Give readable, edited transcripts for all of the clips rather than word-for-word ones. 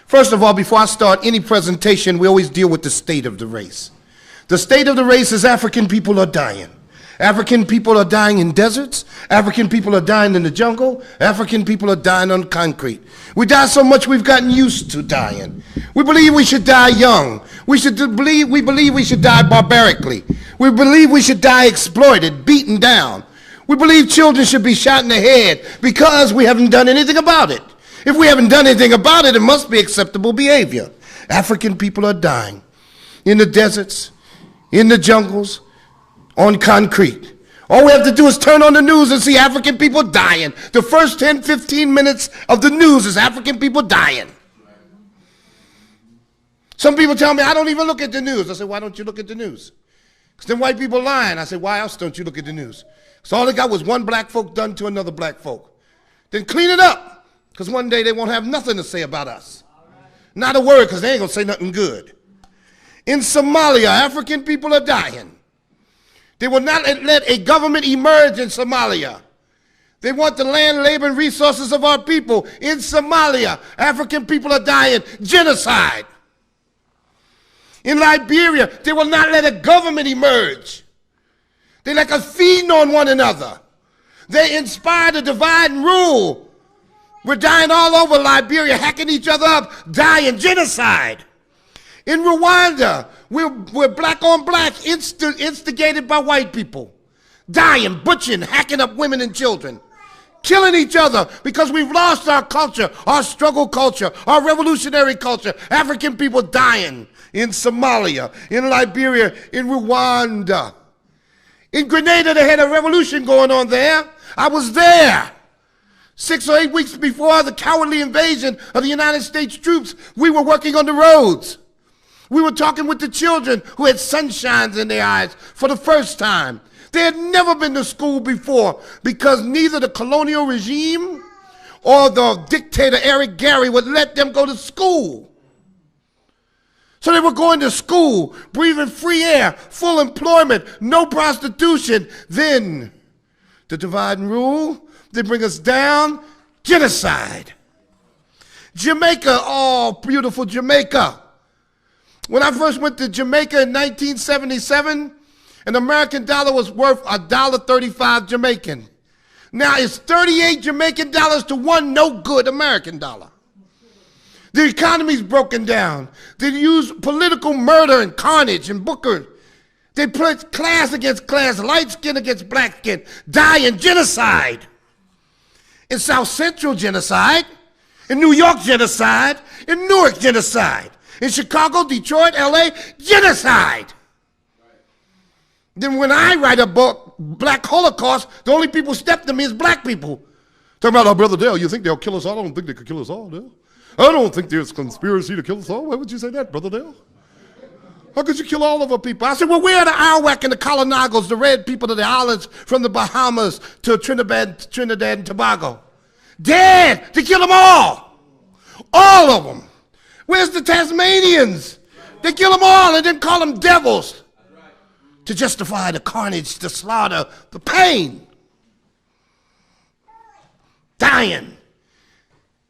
First of all, before I start any presentation, we always deal with the state of the race. The state of the race is African people are dying. African people are dying in deserts. African people are dying in the jungle. African people are dying on concrete. We die so much we've gotten used to dying. We believe we should die young. We believe we should die barbarically. We believe we should die exploited, beaten down. We believe children should be shot in the head because we haven't done anything about it. If we haven't done anything about it, it must be acceptable behavior. African people are dying in the deserts, in the jungles, on concrete. All we have to do is turn on the news and see African people dying. The first 10, 15 minutes of the news is African people dying. Some people tell me, I don't even look at the news. I say, why don't you look at the news? Because then white people lying. I say, why else don't you look at the news? Because all they got was one black folk done to another black folk. Then clean it up, because one day they won't have nothing to say about us. Not a word, because they ain't going to say nothing good. In Somalia, African people are dying. They will not let a government emerge in Somalia. They want the land, labor, and resources of our people. In Somalia, African people are dying. Genocide. In Liberia, they will not let a government emerge. They like us feeding on one another. They inspire the divide and rule. We're dying all over Liberia, hacking each other up, dying. Genocide. In Rwanda, we're black on black, instigated by white people. Dying, butchering, hacking up women and children. Killing each other because we've lost our culture, our struggle culture, our revolutionary culture. African people dying in Somalia, in Liberia, in Rwanda. In Grenada, they had a revolution going on there. I was there. 6 or 8 weeks before the cowardly invasion of the United States troops, we were working on the roads. We were talking with the children who had sunshines in their eyes for the first time. They had never been to school before because neither the colonial regime or the dictator Eric Gary would let them go to school. So they were going to school, breathing free air, full employment, no prostitution. Then the divide and rule, they bring us down, genocide. Jamaica, oh, beautiful Jamaica. When I first went to Jamaica in 1977, an American dollar was worth $1.35 Jamaican. Now it's 38 Jamaican dollars to one no good American dollar. The economy's broken down. They use political murder and carnage and booker. They put class against class, light skin against black skin, dying, genocide. In South Central, genocide. In New York, genocide. In Newark, genocide. In Chicago, Detroit, LA, genocide. Then when I write a book, Black Holocaust, the only people step to me is black people. Talking about, oh, Brother Dale, you think they'll kill us all? I don't think they could kill us all, Dale. I don't think there's conspiracy to kill us all. Why would you say that, Brother Dale? How could you kill all of our people? I said, well, where are the Arawak and the Kalinagos, the red people of the islands from the Bahamas to Trinidad and Tobago? Dead. They kill them all. All of them. Where's the Tasmanians? They kill them all and then call them devils to justify the carnage, the slaughter, the pain. Dying.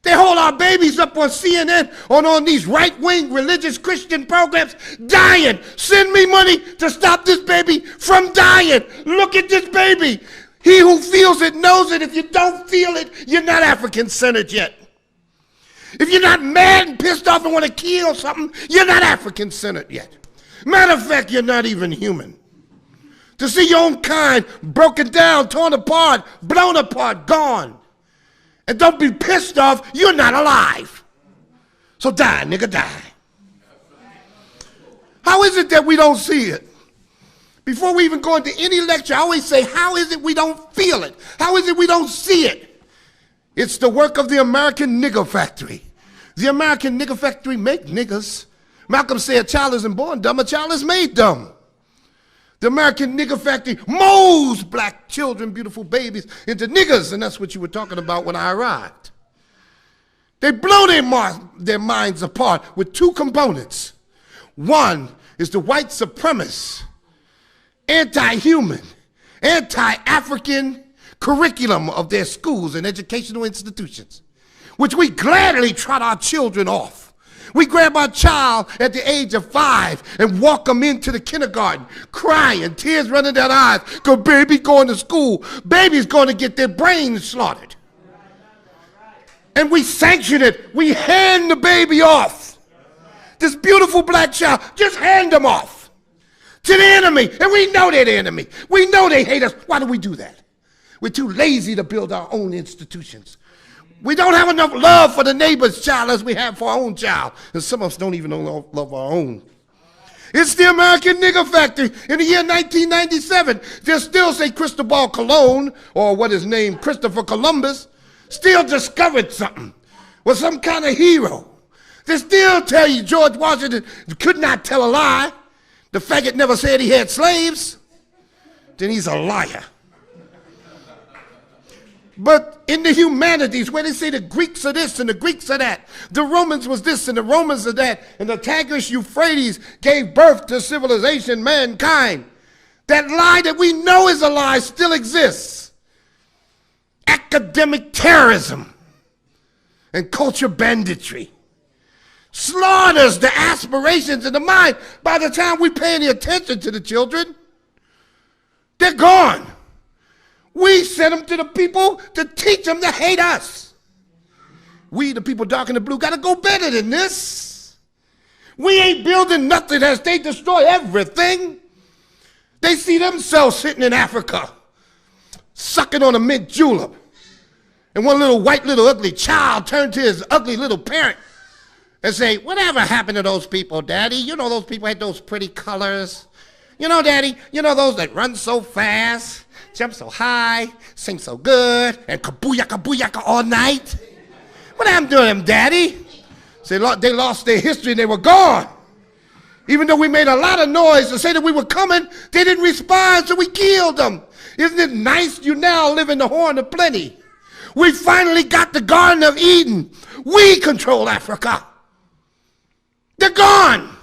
They hold our babies up on CNN, on these right-wing religious Christian programs, dying. Send me money to stop this baby from dying. Look at this baby. He who feels it knows it. If you don't feel it, you're not African-centered yet. If you're not mad and pissed off and want to kill something, you're not African-centered yet. Matter of fact, you're not even human. To see your own kind broken down, torn apart, blown apart, gone. And don't be pissed off, you're not alive. So die, nigga, die. How is it that we don't see it? Before we even go into any lecture, I always say, how is it we don't feel it? How is it we don't see it? It's the work of the American nigger factory. The American nigger factory make niggers. Malcolm said a child isn't born dumb, a child is made dumb. The American nigger factory molds black children, beautiful babies, into niggers, and that's what you were talking about when I arrived. They blow their minds apart with two components. One is the white supremacist, anti-human, anti-African curriculum of their schools and educational institutions, which we gladly trot our children off We grab our child at the age of 5 and walk them into the kindergarten, crying, tears running down eyes, because baby's going to school. Baby's going to get their brains slaughtered. And we sanction it. We hand the baby off. This beautiful black child, just hand them off to the enemy. And we know they're the enemy. We know they hate us. Why do we do that? We're too lazy to build our own institutions. We don't have enough love for the neighbor's child as we have for our own child. And some of us don't even love our own. It's the American nigger factory. In the year 1997, they still say Cristobal Colon, or what is named Christopher Columbus, still discovered something, was some kind of hero. They still tell you George Washington could not tell a lie. The faggot never said he had slaves. Then he's a liar. But in the humanities, where they say the Greeks are this and the Greeks are that, the Romans was this and the Romans are that, and the Tigris Euphrates gave birth to civilization, mankind, that lie that we know is a lie still exists. Academic terrorism and culture banditry slaughters the aspirations in the mind. By the time we pay any attention to the children, they're gone. We send them to the people to teach them to hate us. We, the people dark and the blue, got to go better than this. We ain't building nothing as they destroy everything. They see themselves sitting in Africa, sucking on a mint julep. And one little white, little ugly child turned to his ugly little parent and say, whatever happened to those people, Daddy? You know those people had those pretty colors. You know, Daddy, you know those that run so fast, jump so high, sing so good, and kabooyaka, booyaka all night? What happened to them, Daddy? Say, they lost their history and they were gone. Even though we made a lot of noise to say that we were coming, they didn't respond, so we killed them. Isn't it nice you now live in the Horn of Plenty? We finally got the Garden of Eden. We control Africa. They're gone.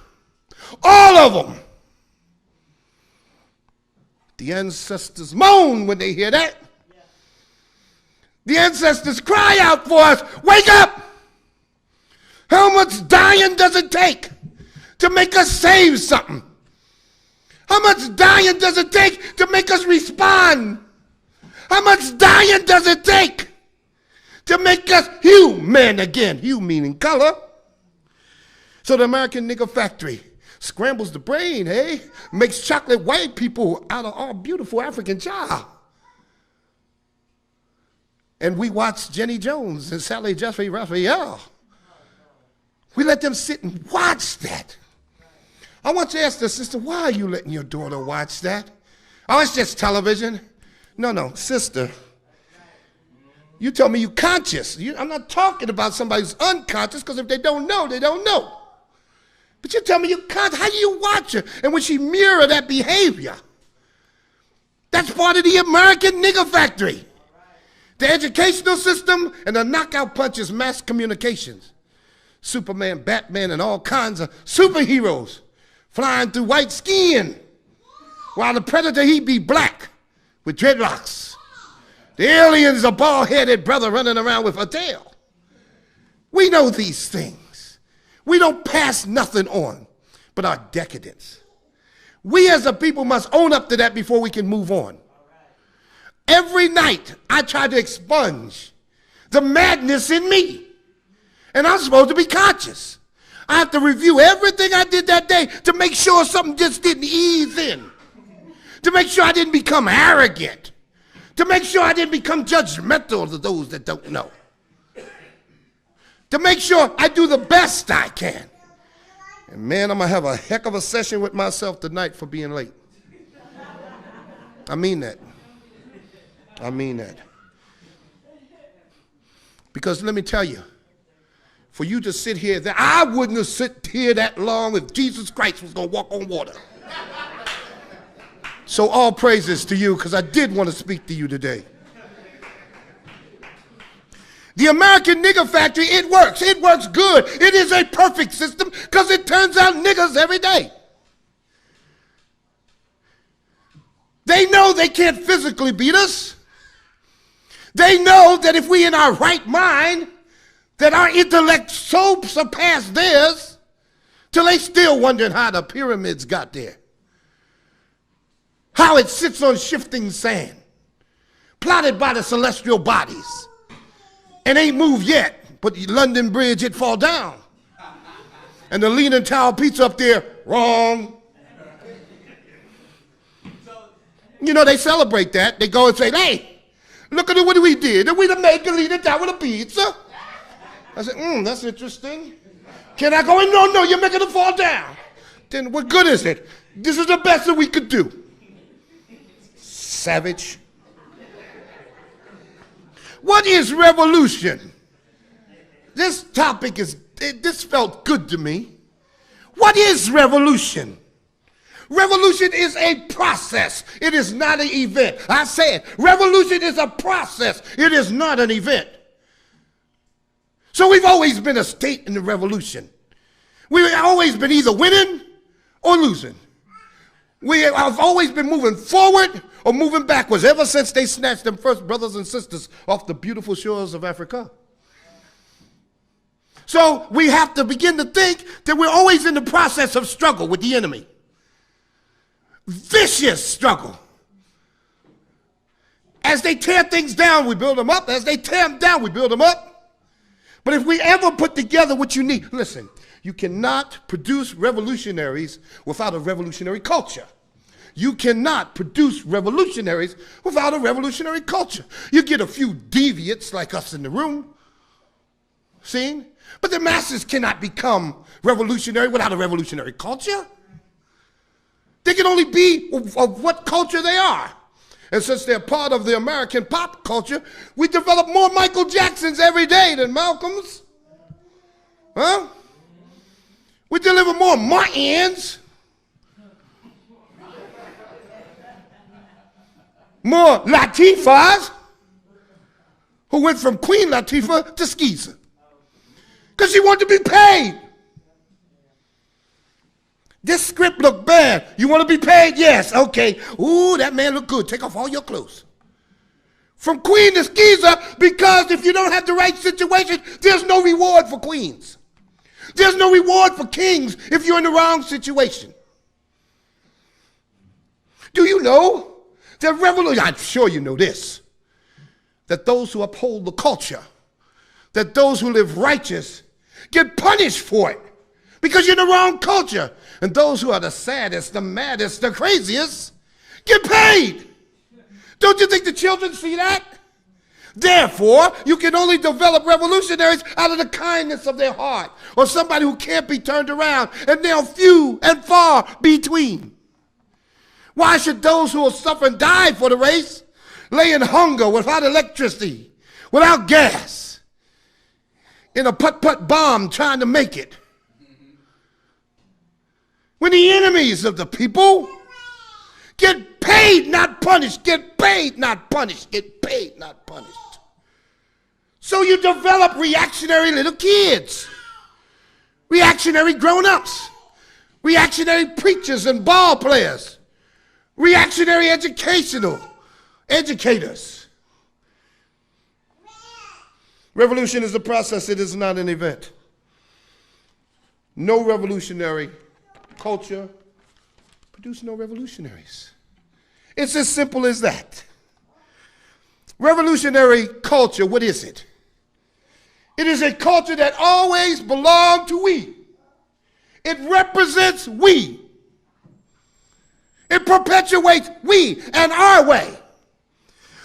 All of them. The ancestors moan when they hear that. The ancestors cry out for us, wake up! How much dying does it take to make us save something? How much dying does it take to make us respond? How much dying does it take to make us human again? Hue meaning color. So the American nigger factory scrambles the brain, hey? Makes chocolate white people out of our beautiful African child. And we watch Jenny Jones and Sally Jeffrey Raphael. We let them sit and watch that. I want you to ask the sister, why are you letting your daughter watch that? Oh, it's just television. No, sister. You tell me you're conscious. I'm not talking about somebody who's unconscious, because if they don't know, they don't know. But you tell me you're conscious. How do you watch her? And when she mirror that behavior, that's part of the American nigger factory. The educational system and the knockout punches, mass communications. Superman, Batman, and all kinds of superheroes flying through white skin, while the predator, he be black with dreadlocks. The alien's a bald-headed brother running around with a tail. We know these things. We don't pass nothing on but our decadence. We as a people must own up to that before we can move on. Every night I try to expunge the madness in me, and I'm supposed to be conscious. I have to review everything I did that day to make sure something just didn't ease in, to make sure I didn't become arrogant, to make sure I didn't become judgmental to those that don't know, to make sure I do the best I can. And man, I'm going to have a heck of a session with myself tonight for being late. I mean that. I mean that. Because let me tell you, for you to sit here, that I wouldn't have sit here that long if Jesus Christ was going to walk on water. So all praises to you, because I did want to speak to you today. The American nigger factory, it works. It works good. It is a perfect system because it turns out niggers every day. They know they can't physically beat us. They know that if we in our right mind, that our intellect so surpassed theirs till they still wondering how the pyramids got there. How it sits on shifting sand, plotted by the celestial bodies, and ain't moved yet, but the London Bridge, it fall down. And the Leaning Tower pizza up there, wrong. You know, they celebrate that. They go and say, hey, look at what we did. And we done made the Leaning Tower of pizza. I said, that's interesting. Can I go in? No, you're making it fall down. Then what good is it? This is the best that we could do. Savage. What is revolution? This topic this felt good to me. What is revolution? Revolution is a process. It is not an event. I said, revolution is a process. It is not an event. So we've always been a state in the revolution. We've always been either winning or losing. We have always been moving forward or moving backwards ever since they snatched them first brothers and sisters off the beautiful shores of Africa. So we have to begin to think that we're always in the process of struggle with the enemy. Vicious struggle. As they tear things down, we build them up. As they tear them down, we build them up. But if we ever put together what you need, listen, you cannot produce revolutionaries without a revolutionary culture. You cannot produce revolutionaries without a revolutionary culture. You get a few deviates like us in the room, see? But the masses cannot become revolutionary without a revolutionary culture. They can only be of what culture they are. And since they're part of the American pop culture, we develop more Michael Jacksons every day than Malcolms. Huh? We deliver more Martins, more Latifahs, who went from Queen Latifah to Skeezer. Because she wanted to be paid. This script looked bad. You want to be paid? Yes. Okay. Ooh, that man looked good. Take off all your clothes. From queen to skeezer, because if you don't have the right situation, there's no reward for queens. There's no reward for kings if you're in the wrong situation. Do you know that revolution? I'm sure you know this. That those who uphold the culture, that those who live righteous, get punished for it because you're in the wrong culture. And those who are the saddest, the maddest, the craziest, get paid. Don't you think the children see that? Therefore, you can only develop revolutionaries out of the kindness of their heart, or somebody who can't be turned around, and they're few and far between. Why should those who will suffer and die for the race lay in hunger without electricity, without gas, in a putt-putt bomb trying to make it? When the enemies of the people get paid, not punished, get paid, not punished, get paid, not punished. So you develop reactionary little kids, reactionary grown-ups, reactionary preachers and ball players, reactionary educators. Revolution is a process, it is not an event. No revolutionary culture produce no revolutionaries. It's as simple as that. Revolutionary culture, what is it? It is a culture that always belonged to we. It represents we. It perpetuates we and our way.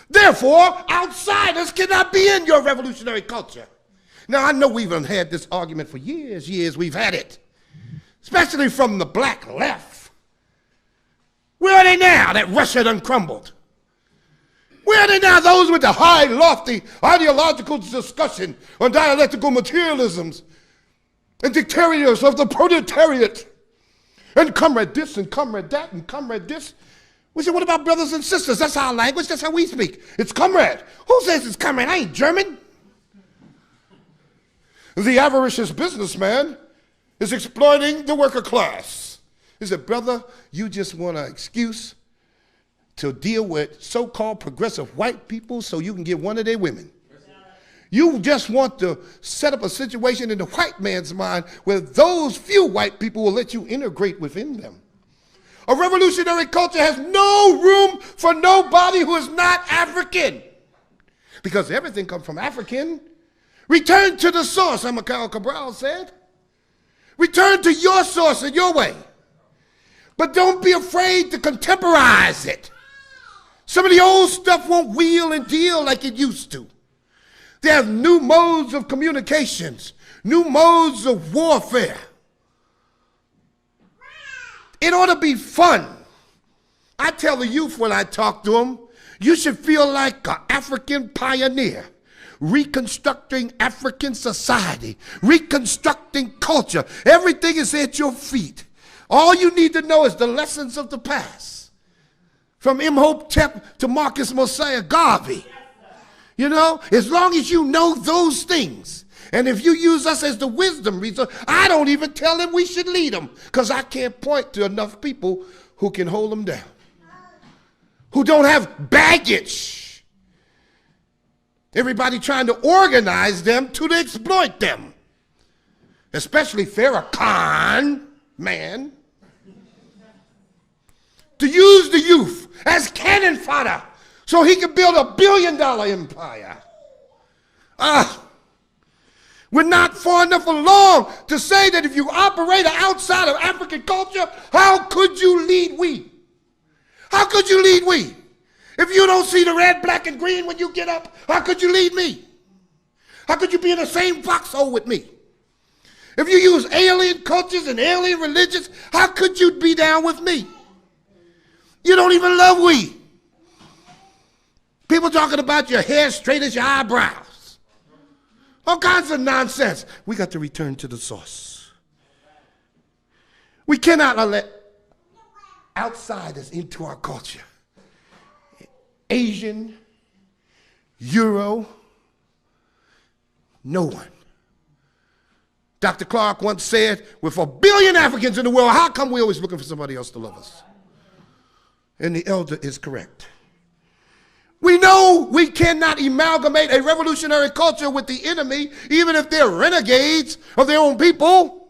Therefore, outsiders cannot be in your revolutionary culture. Now, I know we've had this argument for years, we've had it. Especially from the black left. Where are they now that Russia done crumbled? Where are they now, those with the high, lofty, ideological discussion on dialectical materialisms and dictators of the proletariat and comrade this and comrade that and comrade this? We say, what about brothers and sisters? That's our language, that's how we speak. It's comrade. Who says it's comrade? I ain't German. The avaricious businessman is exploiting the worker class. He said, brother, you just want an excuse to deal with so-called progressive white people so you can get one of their women. You just want to set up a situation in the white man's mind where those few white people will let you integrate within them. A revolutionary culture has no room for nobody who is not African, because everything comes from African. Return to the source, Amilcar Cabral said. Return to your source in your way. But don't be afraid to contemporize it. Some of the old stuff won't wheel and deal like it used to. They have new modes of communications, new modes of warfare. It ought to be fun. I tell the youth when I talk to them, you should feel like an African pioneer, reconstructing African society, reconstructing culture. Everything is at your feet. All you need to know is the lessons of the past. From Imhotep to Marcus Mosiah Garvey. You know, as long as you know those things, and if you use us as the wisdom reason, I don't even tell them we should lead them, because I can't point to enough people who can hold them down, who don't have baggage. Everybody trying to organize them to exploit them, especially Farrakhan, man, to use the youth as cannon fodder so he can build $1 billion empire. We're not far enough along to say that if you operate outside of African culture, how could you lead we? How could you lead we? If you don't see the red, black, and green when you get up, how could you lead me? How could you be in the same foxhole with me? If you use alien cultures and alien religions, how could you be down with me? You don't even love we. People talking about your hair straight as your eyebrows. All kinds of nonsense. We got to return to the source. We cannot let outsiders into our culture. Asian, Euro, no one. Dr. Clark once said, with 1 billion Africans in the world, how come we're always looking for somebody else to love us? And the elder is correct. We know we cannot amalgamate a revolutionary culture with the enemy, even if they're renegades of their own people,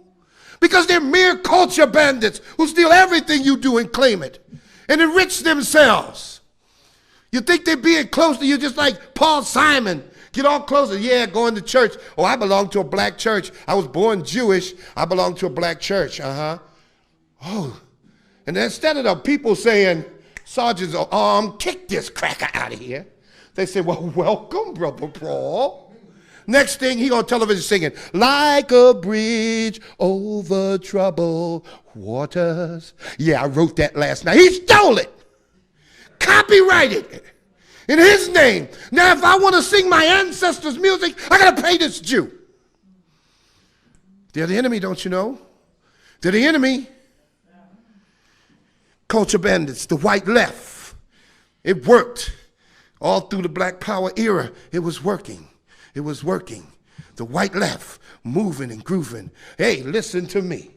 because they're mere culture bandits who steal everything you do and claim it and enrich themselves. You think they're being close to you just like Paul Simon. Get all closer. Yeah, going to church. Oh, I belong to a black church. I was born Jewish. I belong to a black church. Oh. And instead of the people saying, sergeants are armed, kick this cracker out of here, they say, well, welcome, Brother Paul. Next thing, he on television singing, like a bridge over troubled waters. Yeah, I wrote that last night. He stole it. Copyrighted it. In his name. Now, if I want to sing my ancestors' music, I got to pay this Jew. They're the enemy, don't you know? They're the enemy. Culture bandits, the white left. It worked. All through the Black Power era, it was working. It was working. The white left, moving and grooving. Hey, listen to me.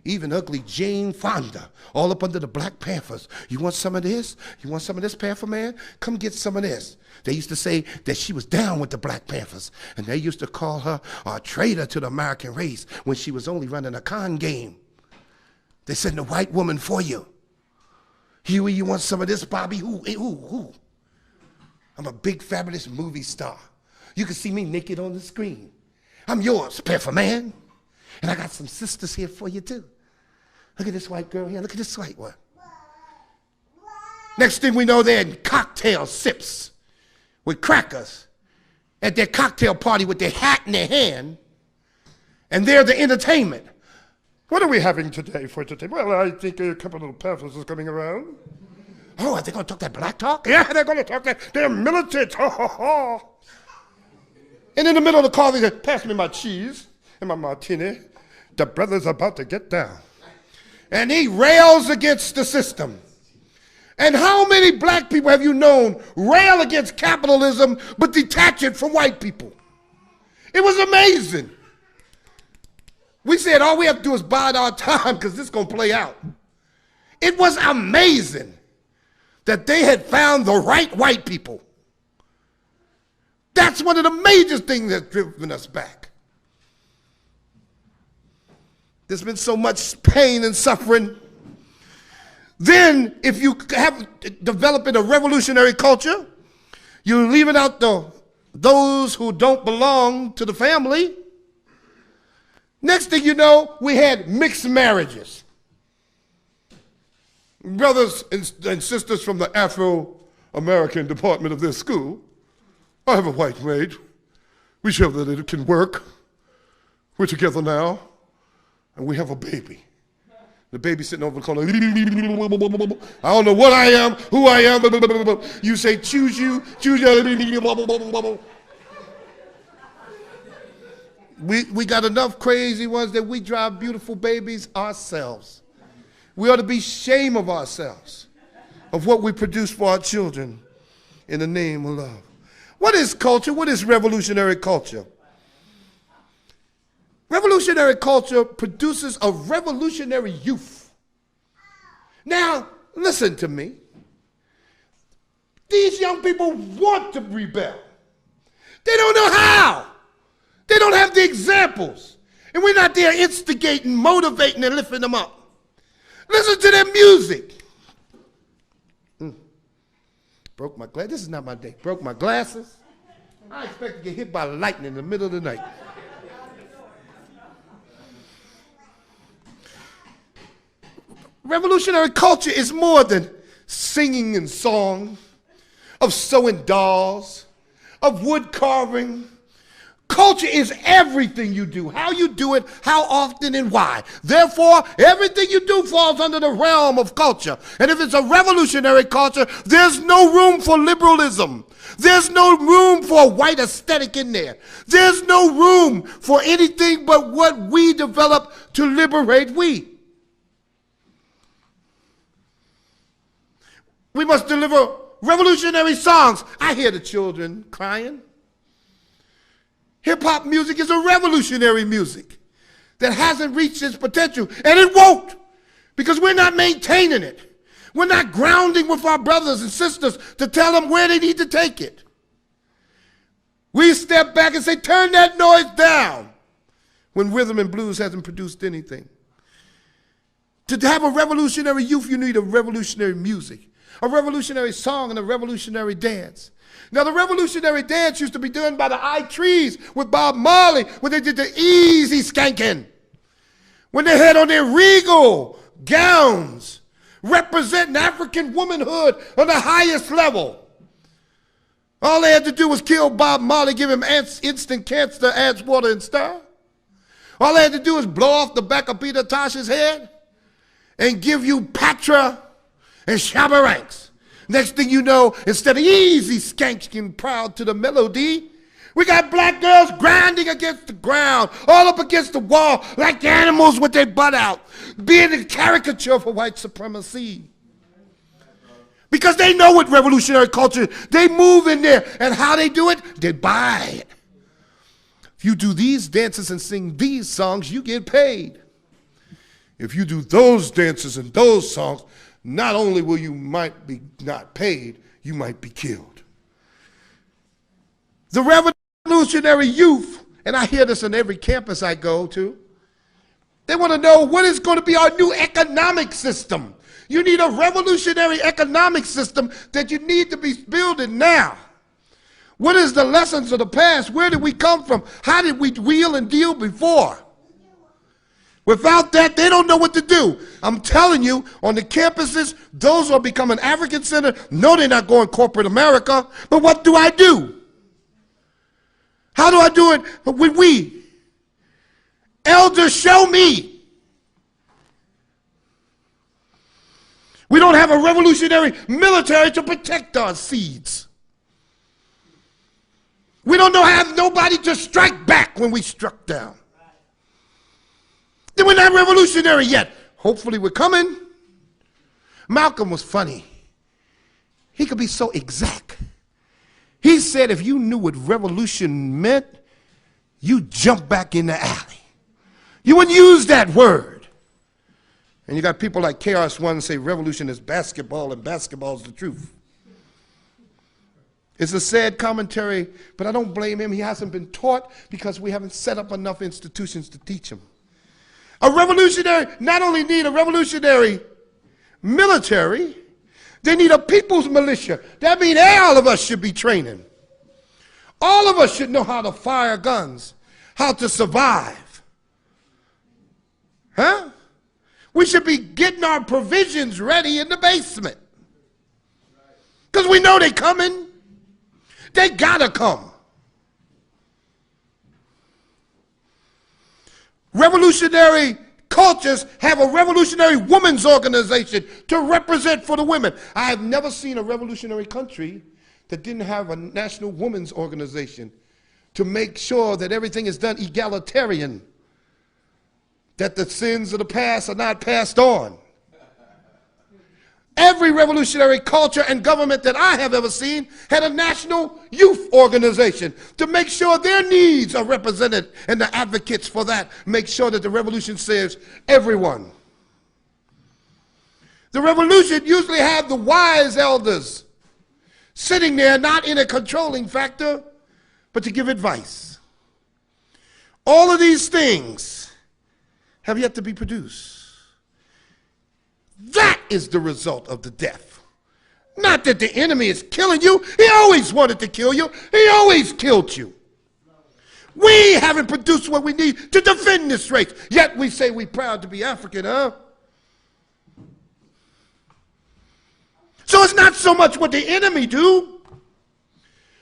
Even ugly Jane Fonda, all up under the Black Panthers. You want some of this? You want some of this, Panther man? Come get some of this. They used to say that she was down with the Black Panthers, and they used to call her a traitor to the American race when she was only running a con game. They said, the white woman for you. Huey, you want some of this, Bobby? Who? I'm a big, fabulous movie star. You can see me naked on the screen. I'm yours, Panther man. And I got some sisters here for you, too. Look at this white girl here. Look at this white one. Next thing we know, they're in cocktail sips with crackers at their cocktail party with their hat in their hand, and they're the entertainment. What are we having today for entertainment? Well, I think a couple of Panthers is coming around. Oh, are they going to talk that black talk? Yeah, they're going to talk that. They're militant. And in the middle of the call, they say, pass me my cheese and my martini. The brother's about to get down. And he rails against the system. And how many black people have you known rail against capitalism but detach it from white people? It was amazing. We said all we have to do is bide our time because this is going to play out. It was amazing that they had found the right white people. That's one of the major things that's driven us back. There's been so much pain and suffering. Then, if you have developing a revolutionary culture, you're leaving out those who don't belong to the family. Next thing you know, we had mixed marriages. Brothers and sisters from the Afro-American department of this school, I have a white maid. We show that it can work. We're together now, and we have a baby. The baby sitting over the corner. I don't know what I am, who I am. You say, choose you, choose you. We got enough crazy ones that we drive beautiful babies ourselves. We ought to be ashamed of ourselves, of what we produce for our children in the name of love. What is culture? What is revolutionary culture? Revolutionary culture produces a revolutionary youth. Now, listen to me. These young people want to rebel. They don't know how. They don't have the examples. And we're not there instigating, motivating, and lifting them up. Listen to their music. Broke my glass. This is not my day. Broke my glasses. I expect to get hit by lightning in the middle of the night. Revolutionary culture is more than singing and song, of sewing dolls, of wood carving. Culture is everything you do, how you do it, how often, and why. Therefore, everything you do falls under the realm of culture. And if it's a revolutionary culture, there's no room for liberalism. There's no room for a white aesthetic in there. There's no room for anything but what we develop to liberate we. We must deliver revolutionary songs. I hear the children crying. Hip-hop music is a revolutionary music that hasn't reached its potential, and it won't, because we're not maintaining it. We're not grounding with our brothers and sisters to tell them where they need to take it. We step back and say, turn that noise down, when rhythm and blues hasn't produced anything. To have a revolutionary youth, you need a revolutionary music, a revolutionary song, and a revolutionary dance. Now, the revolutionary dance used to be done by the I Trees with Bob Marley when they did the easy skanking. When they had on their regal gowns, representing African womanhood on the highest level. All they had to do was kill Bob Marley, give him instant cancer, adds water and star. All they had to do was blow off the back of Peter Tosh's head and give you Patra and Shabba Ranks. Next thing you know, instead of easy skanking proud to the melody, we got black girls grinding against the ground, all up against the wall, like animals with their butt out, being a caricature for white supremacy. Because they know what revolutionary culture, they move in there, and how they do it, they buy it. If you do these dances and sing these songs, you get paid. If you do those dances and those songs, not only will you might be not paid, you might be killed. The revolutionary youth, and I hear this on every campus I go to, they want to know what is going to be our new economic system. You need a revolutionary economic system that you need to be building now. What is the lessons of the past? Where did we come from? How did we wheel and deal before? Without that, they don't know what to do. I'm telling you, on the campuses, those are becoming African Center. No, they're not going corporate America. But what do I do? How do I do it with we? Elders, show me. We don't have a revolutionary military to protect our seeds. We don't have nobody to strike back when we struck down. Then we're not revolutionary yet. Hopefully we're coming. Malcolm was funny. He could be so exact. He said if you knew what revolution meant, you'd jump back in the alley. You wouldn't use that word. And you got people like KRS-One say revolution is basketball and basketball is the truth. It's a sad commentary, but I don't blame him. He hasn't been taught because we haven't set up enough institutions to teach him. A revolutionary not only need a revolutionary military, they need a people's militia. That means all of us should be training. All of us should know how to fire guns, how to survive. Huh? We should be getting our provisions ready in the basement. Because we know they're coming. They gotta come. Revolutionary cultures have a revolutionary women's organization to represent for the women. I have never seen a revolutionary country that didn't have a national women's organization to make sure that everything is done egalitarian, that the sins of the past are not passed on. Every revolutionary culture and government that I have ever seen had a national youth organization to make sure their needs are represented, and the advocates for that make sure that the revolution serves everyone. The revolution usually have the wise elders sitting there, not in a controlling factor, but to give advice. All of these things have yet to be produced. That is the result of the death. Not that the enemy is killing you. He always wanted to kill you. He always killed you. We haven't produced what we need to defend this race. Yet we say we're proud to be African, huh? So it's not so much what the enemy do.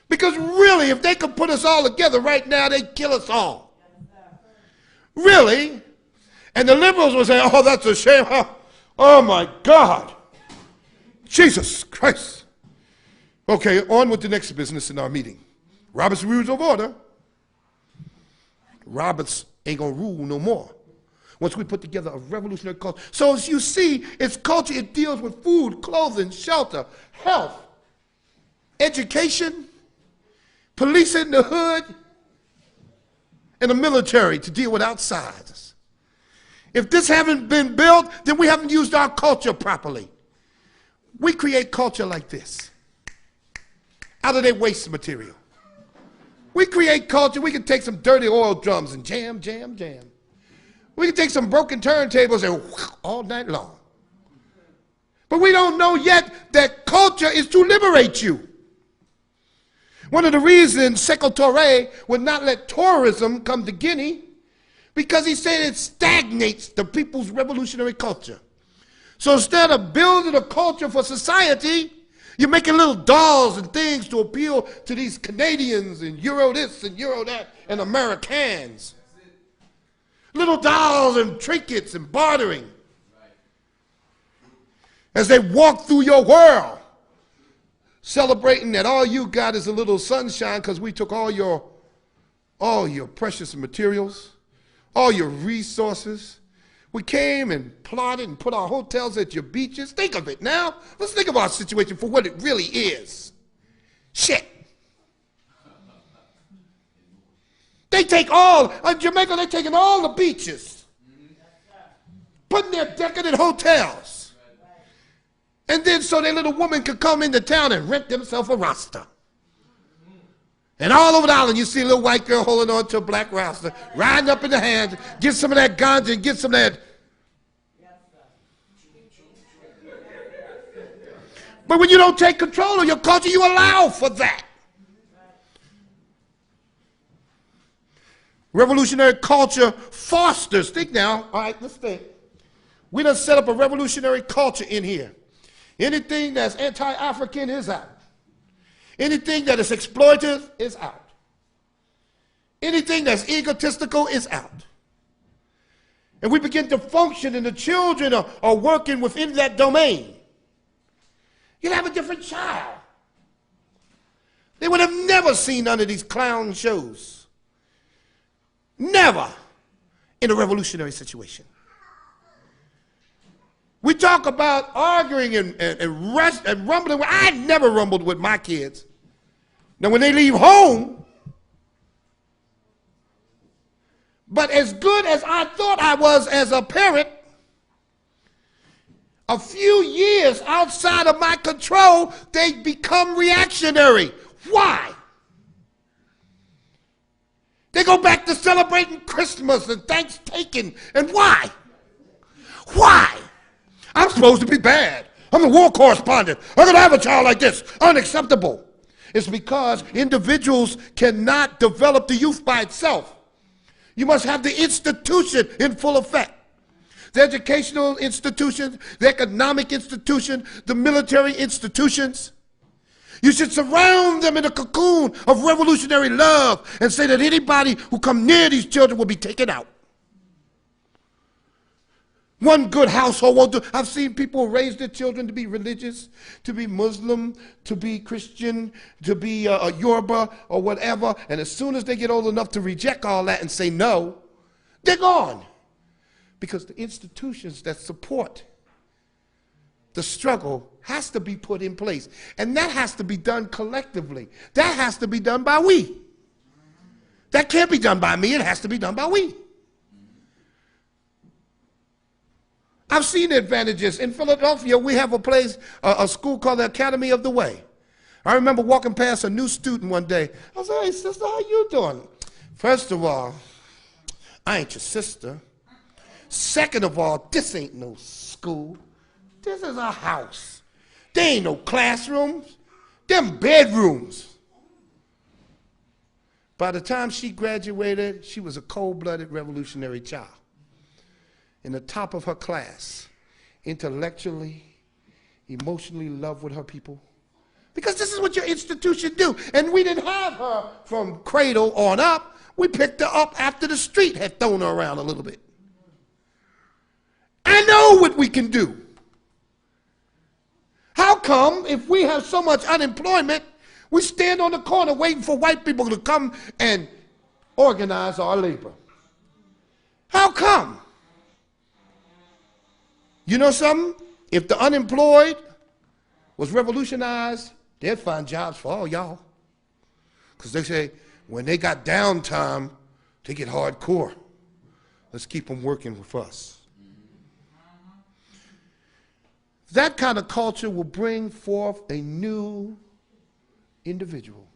Because really, if they could put us all together right now, they'd kill us all. Really? And the liberals will say, oh, that's a shame. Oh my God. Jesus Christ. Okay, on with the next business in our meeting. Robert's Rules of Order. Roberts ain't gonna rule no more once we put together a revolutionary culture. So as you see, it's culture. It deals with food, clothing, shelter, health, education, police in the hood, and the military to deal with outsiders. If this haven't been built, then we haven't used our culture properly. We create culture like this, out of their waste material. We create culture. We can take some dirty oil drums and jam, jam, jam. We can take some broken turntables and all night long. But we don't know yet that culture is to liberate you. One of the reasons Sekou Touré would not let tourism come to Guinea, because he said it stagnates the people's revolutionary culture. So instead of building a culture for society, you're making little dolls and things to appeal to these Canadians and Euro this and Euro that and Americans. Little dolls and trinkets and bartering. As they walk through your world, celebrating that all you got is a little sunshine because we took all your precious materials, all your resources. We came and plotted and put our hotels at your beaches. Think of it now. Let's think of our situation for what it really is. Shit. They take all, in Jamaica, they're taking all the beaches, putting their decadent hotels. And then so their little woman could come into town and rent themselves a Rasta. And all over the island, you see a little white girl holding on to a black Rasta, riding up in the hand, get some of that ganja and get some of that. But when you don't take control of your culture, you allow for that. Revolutionary culture fosters, think now, all right, let's think. We done set up a revolutionary culture in here. Anything that's anti-African is out. Anything that is exploitative is out. Anything that's egotistical is out. And we begin to function and the children are working within that domain. You'll have a different child. They would have never seen none of these clown shows. Never in a revolutionary situation. We talk about arguing and rumbling. I never rumbled with my kids. Now when they leave home, but as good as I thought I was as a parent, a few years outside of my control, they become reactionary. Why? They go back to celebrating Christmas and Thanksgiving. And why? Why? I'm supposed to be bad. I'm a war correspondent. I'm going to have a child like this. Unacceptable. It's because individuals cannot develop the youth by itself. You must have the institution in full effect. The educational institutions, the economic institution, the military institutions. You should surround them in a cocoon of revolutionary love and say that anybody who come near these children will be taken out. One good household won't do. I've seen people raise their children to be religious, to be Muslim, to be Christian, to be a Yoruba or whatever, and as soon as they get old enough to reject all that and say no, they're gone. Because the institutions that support the struggle has to be put in place. And that has to be done collectively. That has to be done by we. That can't be done by me. It has to be done by we. I've seen the advantages. In Philadelphia, we have a place, a school called the Academy of the Way. I remember walking past a new student one day. I said, hey, sister, how you doing? First of all, I ain't your sister. Second of all, this ain't no school. This is a house. There ain't no classrooms. Them bedrooms. By the time she graduated, she was a cold-blooded revolutionary child. In the top of her class, intellectually, emotionally in love with her people. Because this is what your institution do. And we didn't have her from cradle on up. We picked her up after the street had thrown her around a little bit. I know what we can do. How come if we have so much unemployment, we stand on the corner waiting for white people to come and organize our labor? How come? You know something? If the unemployed was revolutionized, they'd find jobs for all y'all. Because they say, when they got downtime, they get hardcore. Let's keep them working with us. That kind of culture will bring forth a new individual.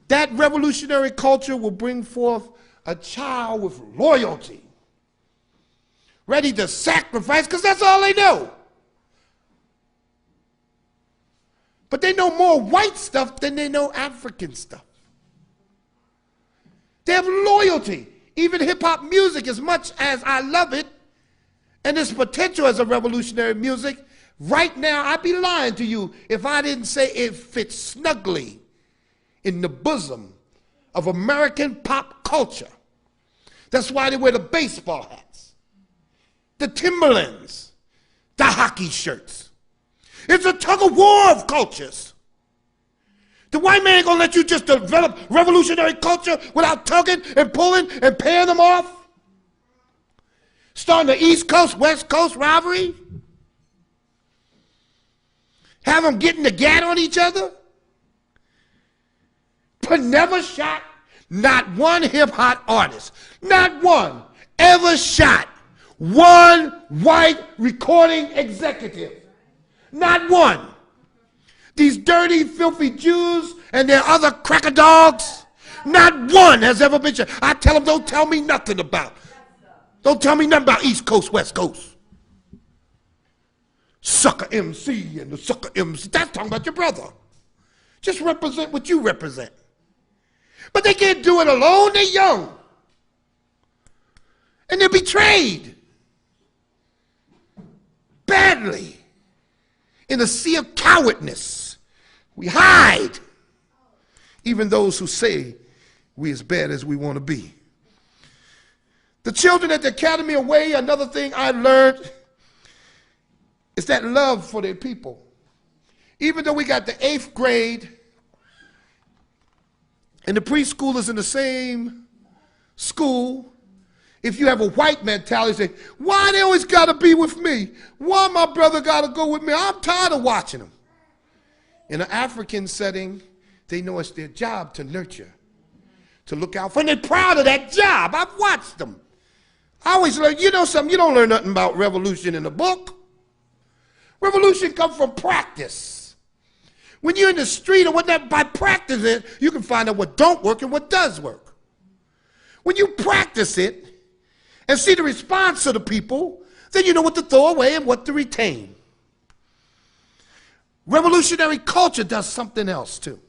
That revolutionary culture will bring forth a child with loyalty, ready to sacrifice, because that's all they know. But they know more white stuff than they know African stuff. They have loyalty. Even hip-hop music, as much as I love it, and its potential as a revolutionary music, right now I'd be lying to you if I didn't say it fits snugly in the bosom of American pop culture. That's why they wear the baseball hats, the Timberlands, the hockey shirts. It's a tug of war of cultures. The white man ain't gonna let you just develop revolutionary culture without tugging and pulling and paying them off. Starting the East Coast, West Coast rivalry. Have them getting the gat on each other. But never shot, not one hip-hop artist, not one, ever shot one white recording executive. Not one. These dirty, filthy Jews and their other cracker dogs, not one has ever been shot. I tell them, don't tell me nothing about. Don't tell me nothing about East Coast, West Coast. Sucker MC and the sucker MC. That's talking about your brother. Just represent what you represent. But they can't do it alone. They're young. And they're betrayed. Badly. In a sea of cowardness. We hide. Even those who say we as bad as we want to be. The children at the Academy Away, another thing I learned is that love for their people. Even though we got the 8th grade and the preschoolers in the same school, if you have a white mentality, say, why they always got to be with me? Why my brother got to go with me? I'm tired of watching them. In an African setting, they know it's their job to nurture, to look out for, and they're proud of that job. I've watched them. I always learn, you know something, you don't learn nothing about revolution in a book. Revolution comes from practice. When you're in the street or whatever, by practicing it, you can find out what don't work and what does work. When you practice it and see the response of the people, then you know what to throw away and what to retain. Revolutionary culture does something else too.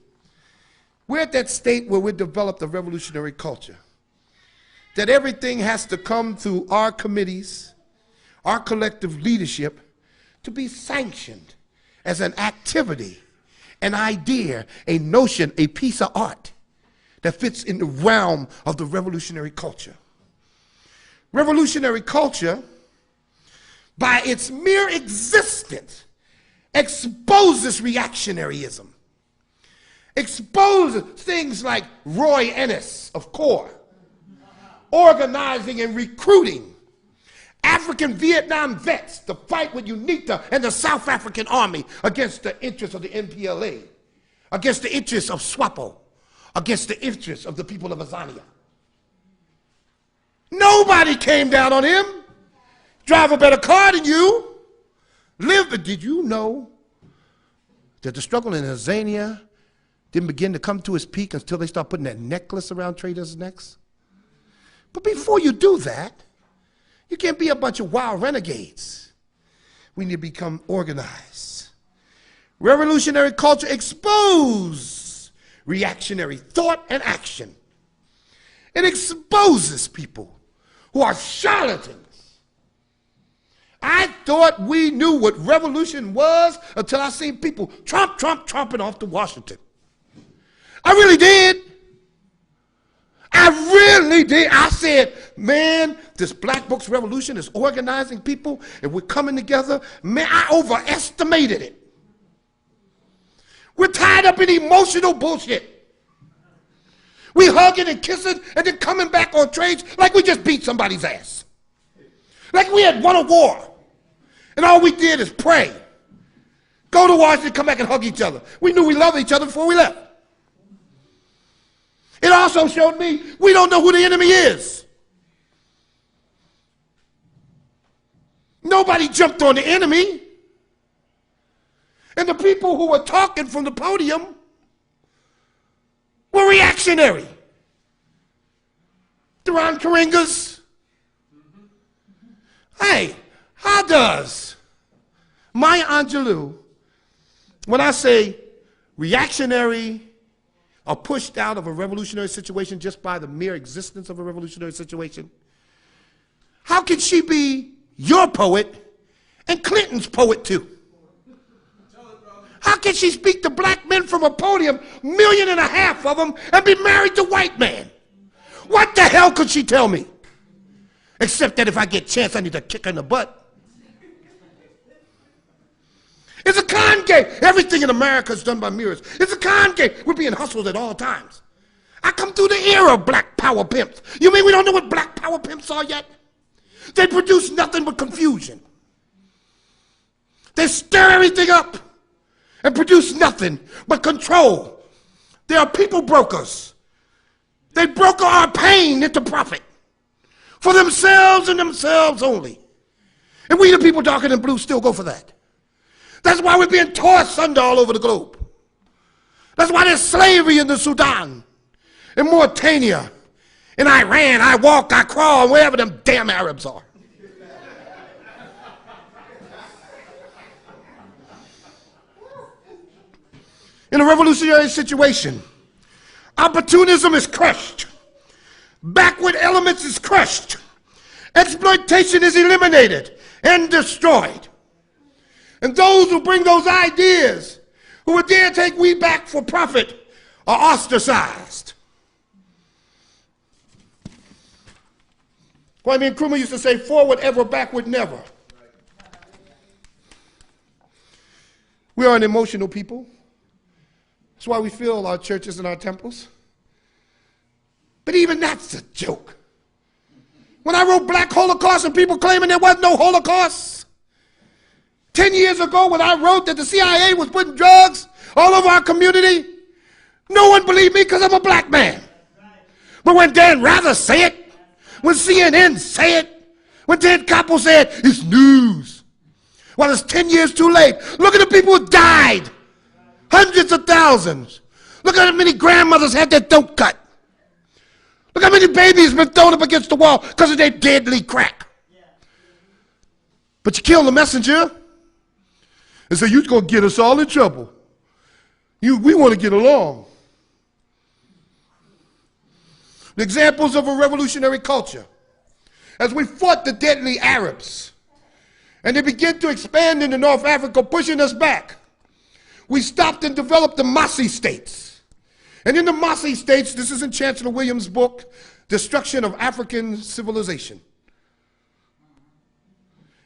We're at that state where we've developed a revolutionary culture. That everything has to come through our committees, our collective leadership, to be sanctioned as an activity, an idea, a notion, a piece of art that fits in the realm of the revolutionary culture. Revolutionary culture, by its mere existence, exposes reactionaryism, exposes things like Roy Ennis of CORE, organizing and recruiting African Vietnam vets to fight with UNITA and the South African Army against the interests of the MPLA, against the interests of SWAPO, against the interests of the people of Azania. Nobody came down on him. Drive a better car than you. Live, but did you know that the struggle in Azania didn't begin to come to its peak until they start putting that necklace around traders' necks? But before you do that, you can't be a bunch of wild renegades. We need to become organized. Revolutionary culture exposes reactionary thought and action. It exposes people who are charlatans. I thought we knew what revolution was until I seen people tromping off to Washington. I really did. I really did. I said, man, this Black Books Revolution is organizing people and we're coming together. Man, I overestimated it. We're tied up in emotional bullshit. We hugging and kissing and then coming back on trades like we just beat somebody's ass. Like we had won a war. And all we did is pray. Go to Washington, come back and hug each other. We knew we loved each other before we left. It also showed me we don't know who the enemy is. Nobody jumped on the enemy. And the people who were talking from the podium were reactionary. Duran Karingas. Hey, how does Maya Angelou, when I say reactionary, are pushed out of a revolutionary situation just by the mere existence of a revolutionary situation, how can she be your poet and Clinton's poet too? How can she speak to black men from a podium, 1.5 million of them, and be married to white men? What the hell could she tell me? Except that if I get a chance, I need to kick her in the butt. It's a con game. Everything in America is done by mirrors. It's a con game. We're being hustled at all times. I come through the era of black power pimps. You mean we don't know what black power pimps are yet? They produce nothing but confusion. They stir everything up and produce nothing but control. They are people brokers. They broker our pain into profit for themselves and themselves only. And we the people darker than blue still go for that. That's why we're being torn asunder all over the globe. That's why there's slavery in the Sudan, in Mauritania, in Iran. I walk, I crawl, wherever them damn Arabs are. In a revolutionary situation, opportunism is crushed. Backward elements is crushed. Exploitation is eliminated and destroyed. And those who bring those ideas, who would dare take we back for profit, are ostracized. Kwame Nkrumah used to say, forward ever, backward never. We are an emotional people. That's why we fill our churches and our temples. But even that's a joke. When I wrote Black Holocaust and people claiming there was no Holocaust, 10 years ago when I wrote that the CIA was putting drugs all over our community, no one believed me because I'm a black man. But when Dan Rather say it, when CNN say it, when Ted Koppel said it's news, well, it's 10 years too late. Look at the people who died Hundreds of thousands. Look at how many grandmothers had their throat cut. Look how many babies been thrown up against the wall because of their deadly crack. But you kill the messenger and say, you're going to get us all in trouble. We want to get along. The examples of a revolutionary culture. As we fought the deadly Arabs, and they began to expand into North Africa, pushing us back, we stopped and developed the Mossi states. And in the Mossi states, this is in Chancellor Williams' book, Destruction of African Civilization.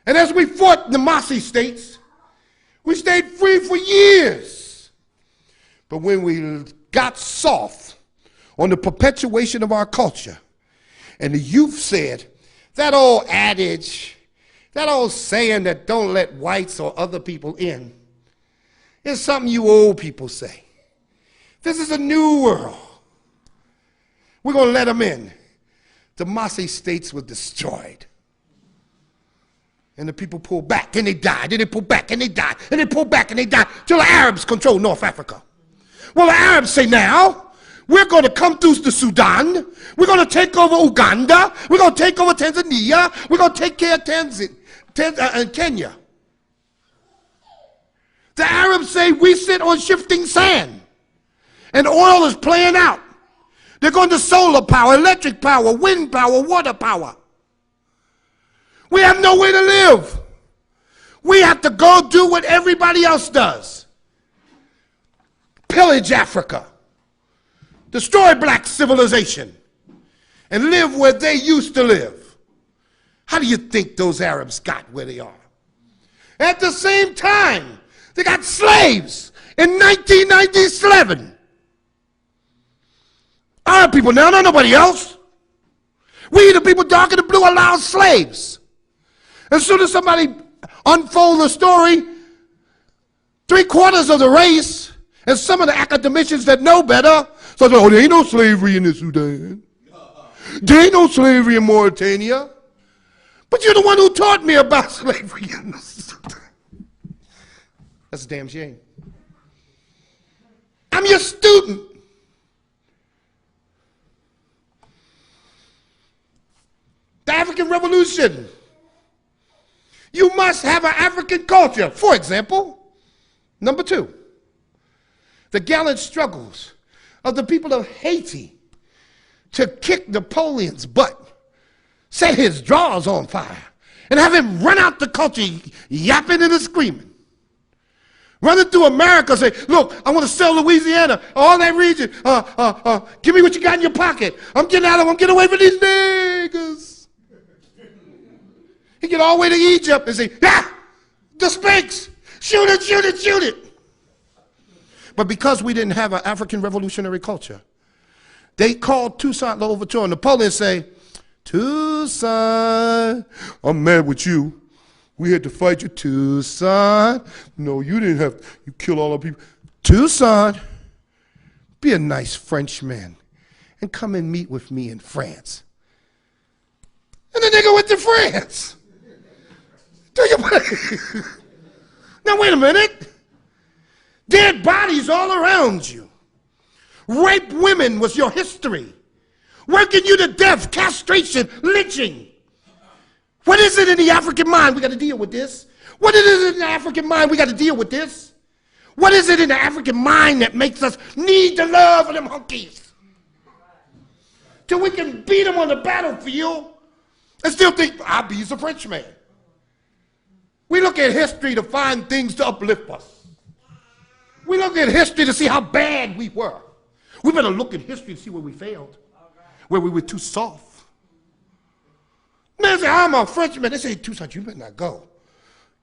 And as we fought the Mossi states, we stayed free for years. But when we got soft on the perpetuation of our culture, and the youth said, that old adage, that old saying that don't let whites or other people in, is something you old people say. This is a new world. We're going to let them in. The Mossi states were destroyed. And the people pulled back and they died, and they pulled back and they died, and they pulled back and they died, till the Arabs controlled North Africa. Well, the Arabs say now, we're going to come through the Sudan. We're going to take over Uganda. We're going to take over Tanzania. We're going to take care of Kenya. The Arabs say we sit on shifting sand. And oil is playing out. They're going to solar power, electric power, wind power, water power. We have no way to live. We have to go do what everybody else does. Pillage Africa. Destroy black civilization and live where they used to live. How do you think those Arabs got where they are? At the same time, they got slaves in 1997. Our people now, not nobody else. We, the people dark and the blue, allow slaves. As soon as somebody unfolds the story, 3/4 of the race and some of the academicians that know better, so I say, oh, there ain't no slavery in the Sudan. There ain't no slavery in Mauritania. But you're the one who taught me about slavery in the Sudan. That's a damn shame. I'm your student. The African Revolution. You must have an African culture. For example, number 2, the gallant struggles of the people of Haiti to kick Napoleon's butt, set his drawers on fire, and have him run out the country yapping and screaming. Running through America, say, look, I want to sell Louisiana, all that region. Give me what you got in your pocket. I'm getting out of them. I'm getting away from these niggas. He get all the way to Egypt and say, the Sphinx, shoot it, shoot it, shoot it. But because we didn't have an African revolutionary culture, they called Toussaint Louverture. Napoleon say, Toussaint, I'm mad with you. We had to fight you, Toussaint. No, you didn't have, you killed all the people. Toussaint, be a nice Frenchman and come and meet with me in France. And the nigga went to France. Now wait a minute. Dead bodies all around you. Rape women was your history. Working you to death, castration, lynching. What is it in the African mind? We got to deal with this. What is it in the African mind? We got to deal with this. What is it in the African mind that makes us need the love of them hunkies? Till we can beat them on the battlefield and still think, I'll be a Frenchman. We look at history to find things to uplift us. We look at history to see how bad we were. We better look at history to see where we failed, where we were too soft. Man say, I'm a Frenchman. They say, Toussaint, you better not go.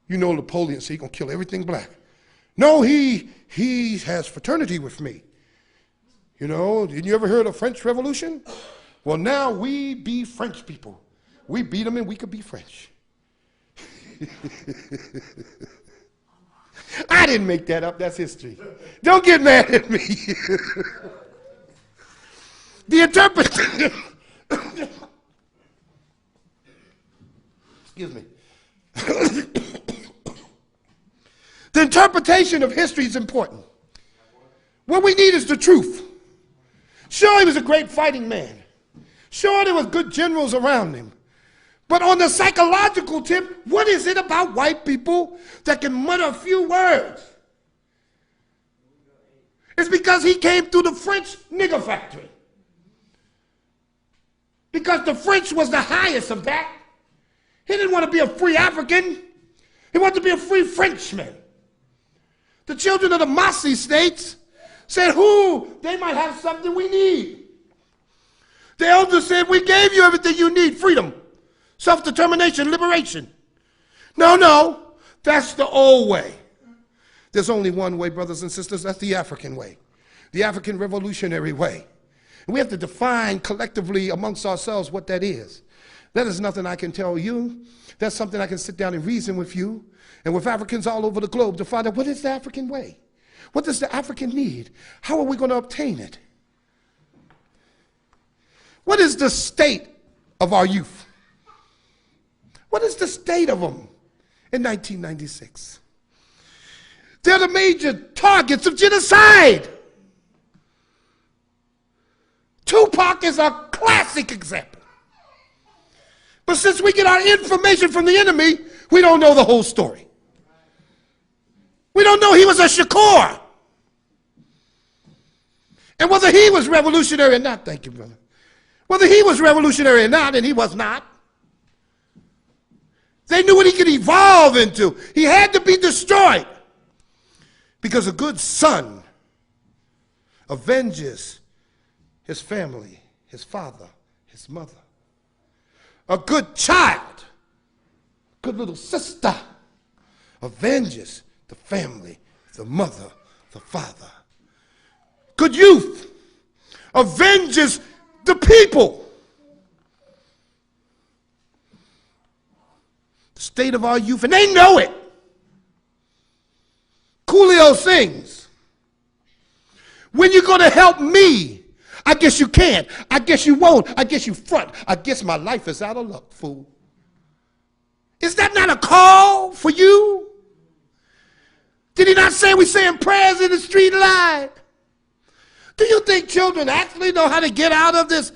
You know Napoleon said he's going to kill everything black. No, he has fraternity with me. You know, did you ever heard of French Revolution? Well, now we be French people. We beat them and we could be French. I didn't make that up. That's history. Don't get mad at me. The interpretation. Excuse me. The interpretation of history is important. What we need is the truth. Sure, he was a great fighting man. Sure, there was good generals around him. But on the psychological tip, what is it about white people that can mutter a few words? It's because he came through the French nigger factory. Because the French was the highest of that. He didn't want to be a free African. He wanted to be a free Frenchman. The children of the Massey states said, they might have something we need. The elders said, we gave you everything you need, freedom, self-determination, liberation. No, that's the old way. There's only one way, brothers and sisters, that's the African way, the African revolutionary way. And we have to define collectively amongst ourselves what that is. That is nothing I can tell you. That's something I can sit down and reason with you and with Africans all over the globe to find out what is the African way. What does the African need? How are we going to obtain it? What is the state of our youth? What is the state of them in 1996? They're the major targets of genocide. Tupac is a classic example. But since we get our information from the enemy, we don't know the whole story. We don't know he was a Shakur. And whether he was revolutionary or not, thank you, brother. Whether he was revolutionary or not, and he was not, they knew what he could evolve into. He had to be destroyed. Because a good son avenges his family, his father, his mother. A good child, good little sister, avenges the family, the mother, the father. Good youth avenges the people. The state of our youth, and they know it. Coolio sings, when you going to help me? I guess you can't. I guess you won't. I guess you front. I guess my life is out of luck, fool. Is that not a call for you? Did he not say we saying prayers in the street light? Do you think children actually know how to get out of this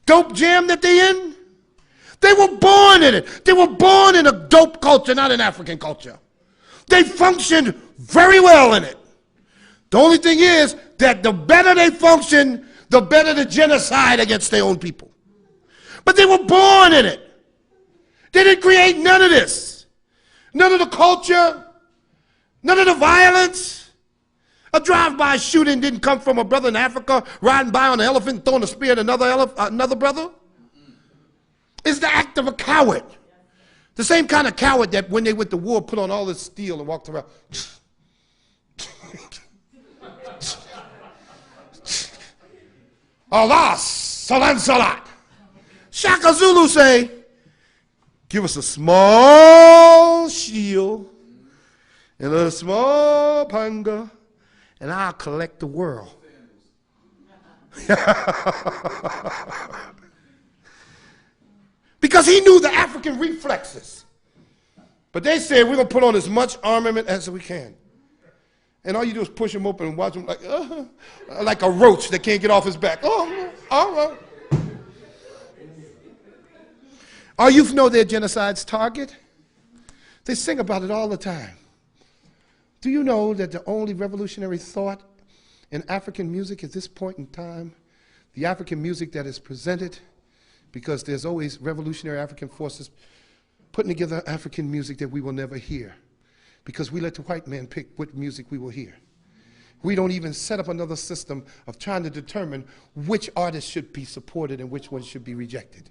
dope jam that they're in? They were born in it. They were born in a dope culture, not an African culture. They functioned very well in it. The only thing is that the better they function, the better the genocide against their own people. But they were born in it. They didn't create none of this. None of the culture, none of the violence. A drive-by shooting didn't come from a brother in Africa riding by on an elephant and throwing a spear at another brother. It's the act of a coward. The same kind of coward that when they went to war put on all this steel and walked around. Allah, salam salat. Shaka Zulu say, give us a small shield and a small panga, and I'll collect the world. Because he knew the African reflexes. But they said, we're going to put on as much armament as we can. And all you do is push him open and watch him like a roach that can't get off his back. Oh, all right. Our youth know their genocide's target. They sing about it all the time. Do you know that the only revolutionary thought in African music at this point in time, the African music that is presented, because there's always revolutionary African forces putting together African music that we will never hear, because we let the white man pick what music we will hear. We don't even set up another system of trying to determine which artists should be supported and which ones should be rejected.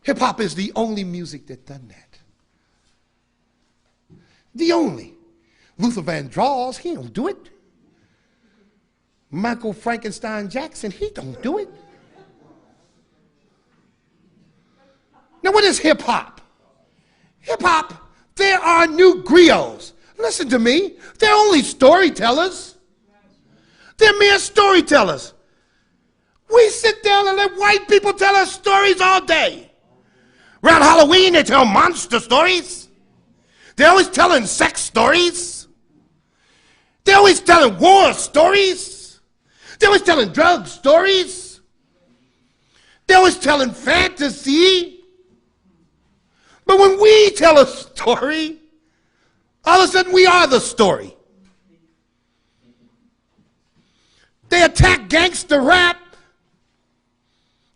Hip-hop is the only music that done that. The only. Luther Vandross, he don't do it. Michael Frankenstein Jackson, he don't do it. Now what is hip-hop? Hip-hop, there are new griots. Listen to me, they're only storytellers. They're mere storytellers. We sit down and let white people tell us stories all day. Around Halloween, they tell monster stories. They're always telling sex stories. They're always telling war stories. They're always telling drug stories. They're always telling fantasy. But when we tell a story, all of a sudden we are the story. They attack gangster rap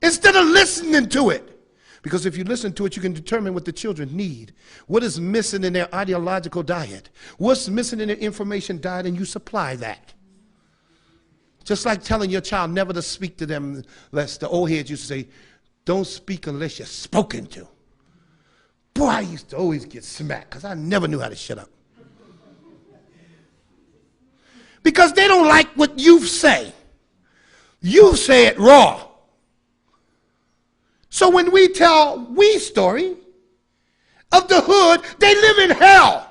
instead of listening to it. Because if you listen to it, you can determine what the children need. What is missing in their ideological diet? What's missing in their information diet, and you supply that. Just like telling your child never to speak to them, lest the old heads used to say, don't speak unless you're spoken to. Boy, I used to always get smacked because I never knew how to shut up. Because they don't like what you say. You say it raw. So when we tell story of the hood, they live in hell.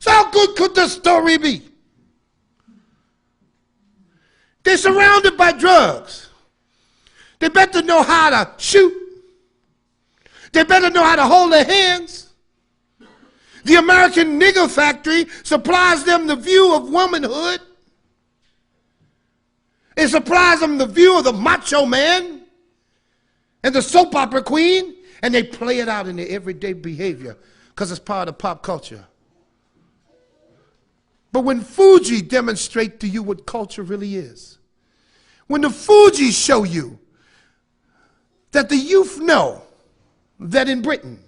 So how good could the story be? They're surrounded by drugs. They better know how to shoot. They better know how to hold their hands. The American nigger factory supplies them the view of womanhood. It supplies them the view of the macho man and the soap opera queen, and they play it out in their everyday behavior because it's part of pop culture. But when Fuji demonstrate to you what culture really is, when the Fuji show you that the youth know that in Britain,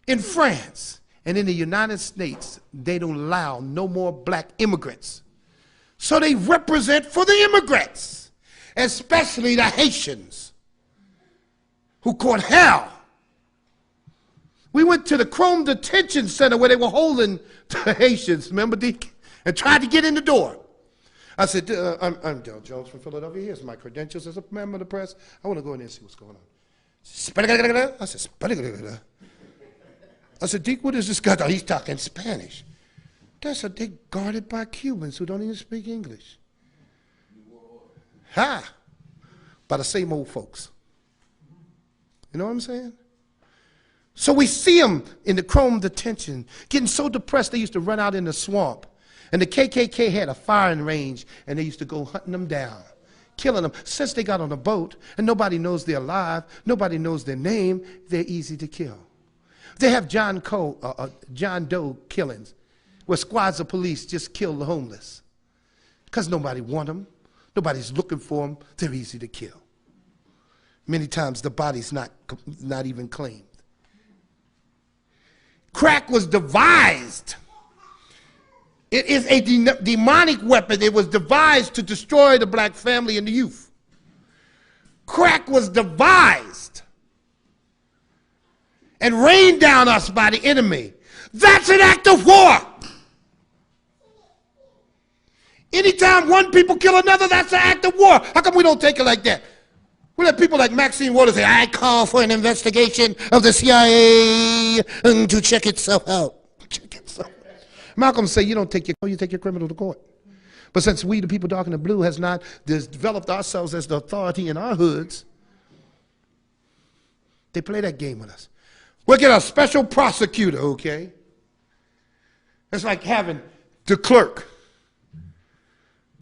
in France, and in the United States, they don't allow no more black immigrants. So they represent for the immigrants, especially the Haitians, who caught hell. We went to the Chrome Detention Center where they were holding the Haitians, remember, Deke? And tried to get in the door. I said, I'm Del Jones from Philadelphia. Here's my credentials as a member of the press. I want to go in there and see what's going on. I said, I said, Deke, what is this guy? He's talking Spanish. That's a they guarded by Cubans who don't even speak English. Ha! By the same old folks. You know what I'm saying? So we see them in the Chrome Detention, getting so depressed they used to run out in the swamp. And the KKK had a firing range, and they used to go hunting them down, killing them. Since they got on a boat, and nobody knows they're alive, nobody knows their name, they're easy to kill. They have John Doe killings, where squads of police just kill the homeless. Because nobody wants them, nobody's looking for them, they're easy to kill. Many times the body's not even claimed. Crack was devised. It is a demonic weapon. It was devised to destroy the black family and the youth. Crack was devised and rained down us by the enemy. That's an act of war. Anytime one people kill another, that's an act of war. How come we don't take it like that? We let people like Maxine Waters say, I call for an investigation of the CIA to check itself out. Check itself. Malcolm say, you take your criminal to court. But since we, the people dark in the blue, has not developed ourselves as the authority in our hoods, they play that game with us. We'll get a special prosecutor, okay? It's like having the clerk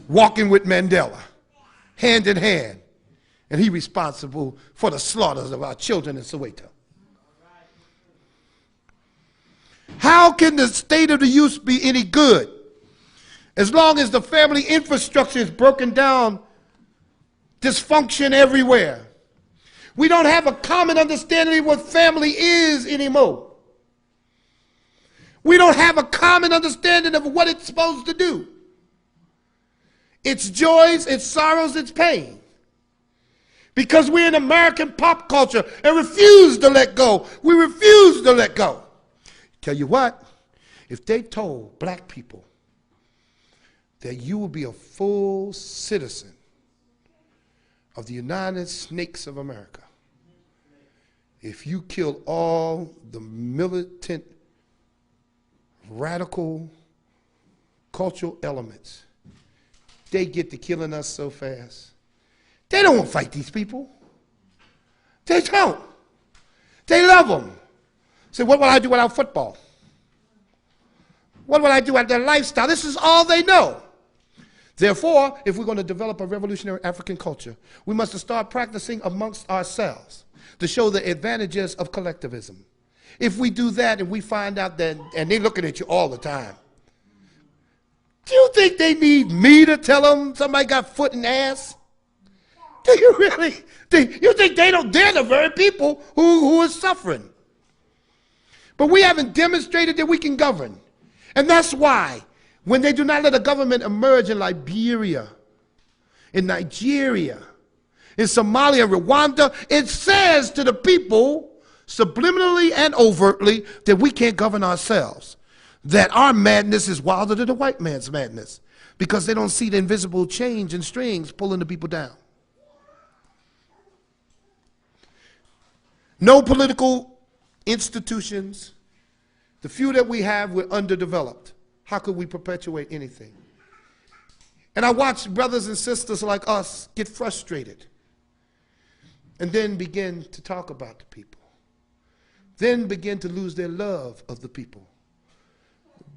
walking with Mandela, hand in hand. And he responsible for the slaughters of our children in Soweto. How can the state of the youth be any good as long as the family infrastructure is broken down, dysfunction everywhere? We don't have a common understanding of what family is anymore. We don't have a common understanding of what it's supposed to do. Its joys, its sorrows, its pain. Because we're in American pop culture and refuse to let go. We refuse to let go. Tell you what, if they told black people that you will be a full citizen of the United Snakes of America, if you kill all the militant, radical, cultural elements, they get to killing us so fast. They don't want to fight these people. They don't. They love them. Say, what will I do without football? What will I do without their lifestyle? This is all they know. Therefore, if we're going to develop a revolutionary African culture, we must start practicing amongst ourselves to show the advantages of collectivism. If we do that and we find out that, and they're looking at you all the time, do you think they need me to tell them somebody got foot and ass? Do you really? You think they're the very people who are suffering? But we haven't demonstrated that we can govern. And that's why when they do not let a government emerge in Liberia, in Nigeria, in Somalia, Rwanda, it says to the people subliminally and overtly that we can't govern ourselves, that our madness is wilder than the white man's madness because they don't see the invisible chains and strings pulling the people down. No political institutions. The few that we have, we're underdeveloped. How could we perpetuate anything? And I watch brothers and sisters like us get frustrated and then begin to talk about the people. Then begin to lose their love of the people.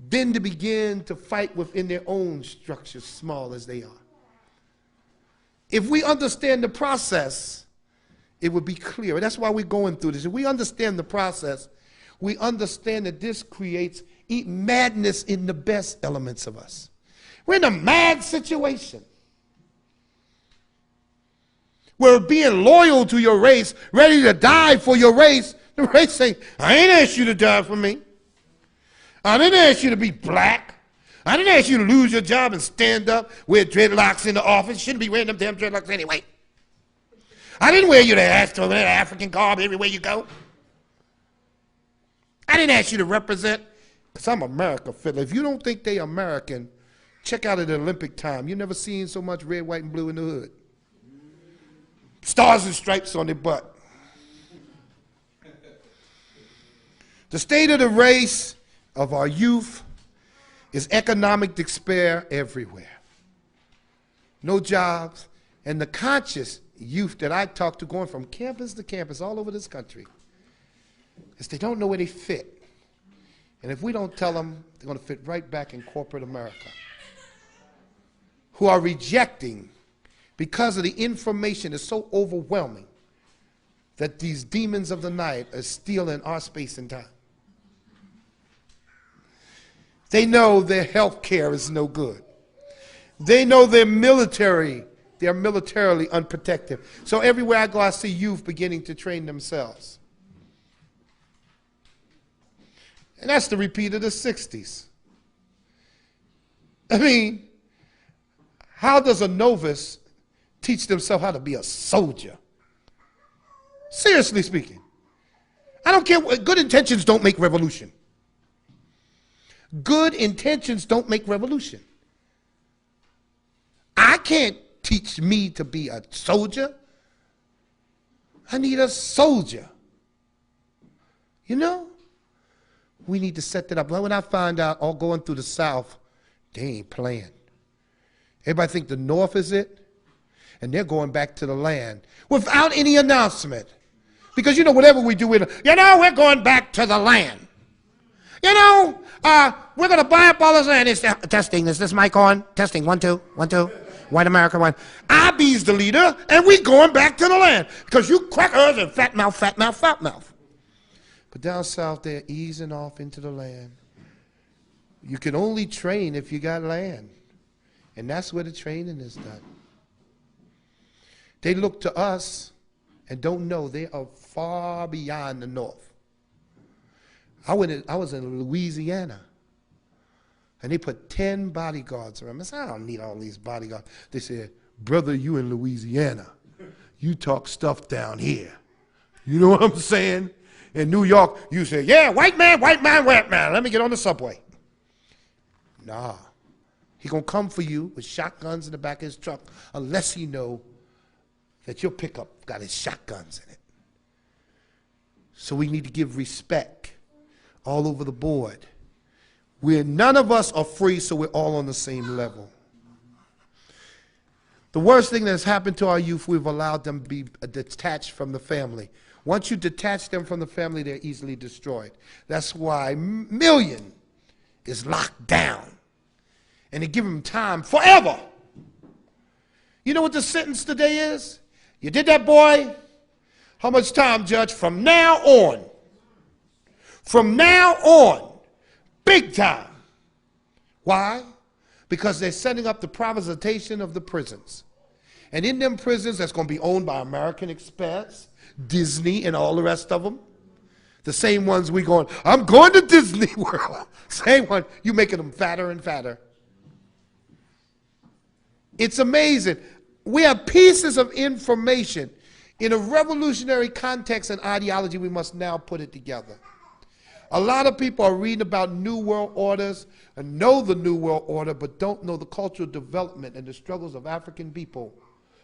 Then to begin to fight within their own structures, small as they are. If we understand the process, it would be clear. That's why we're going through this. If we understand the process, we understand that this creates madness in the best elements of us. We're in a mad situation. We're being loyal to your race, ready to die for your race. The race saying, I ain't asked you to die for me. I didn't ask you to be black. I didn't ask you to lose your job and stand up, wear dreadlocks in the office. You shouldn't be wearing them damn dreadlocks anyway. I didn't wear you to ask to wear African garb everywhere you go. I didn't ask you to represent, because I'm America, Fiddler. If you don't think they American, check out at the Olympic time. You've never seen so much red, white, and blue in the hood. Stars and stripes on their butt. The state of the race of our youth is economic despair everywhere. No jobs. And the conscious youth that I talk to going from campus to campus all over this country is they don't know where they fit. And if we don't tell them, they're going to fit right back in corporate America. Who are rejecting because of the information is so overwhelming that these demons of the night are stealing our space and time. They know their health care is no good. They know they're militarily unprotected. So everywhere I go, I see youth beginning to train themselves. And that's the repeat of the 60s. I mean, how does a novice teach themselves how to be a soldier? Seriously speaking. I don't care. Good intentions don't make revolution. Good intentions don't make revolution. I can't teach me to be a soldier. I need a soldier. You know? We need to set that up. When I find out all going through the South, they ain't playing. Everybody think the North is it, and they're going back to the land without any announcement. Because, you know, whatever we do, we're going back to the land. We're going to buy up all this land. It's testing. Is this mic on? Testing. 1, 2, 1, 2. White America, one. I be's the leader, and we going back to the land. Because you crackers and fat mouth, fat mouth, fat mouth. But down south, they're easing off into the land. You can only train if you got land. And that's where the training is done. They look to us and don't know they are far beyond the North. I was in Louisiana, and they put 10 bodyguards around me. I said, I don't need all these bodyguards. They said, brother, you in Louisiana. You talk stuff down here. You know what I'm saying? In New York, you say, yeah, white man, white man, white man. Let me get on the subway. Nah. He going to come for you with shotguns in the back of his truck unless he know that your pickup got his shotguns in it. So we need to give respect all over the board. None of us are free, so we're all on the same level. The worst thing that has happened to our youth, we've allowed them to be detached from the family. Once you detach them from the family, they're easily destroyed. That's why million is locked down. And they give them time forever. You know what the sentence today is? You did that, boy? How much time, Judge? From now on. From now on. Big time. Why? Because they're setting up the privatization of the prisons. And in them prisons, that's going to be owned by American Express, Disney, and all the rest of them. The same ones we going, I'm going to Disney World. Same one, you making them fatter and fatter. It's amazing. We have pieces of information in a revolutionary context and ideology. We must now put it together. A lot of people are reading about New World Orders and know the New World Order, but don't know the cultural development and the struggles of African people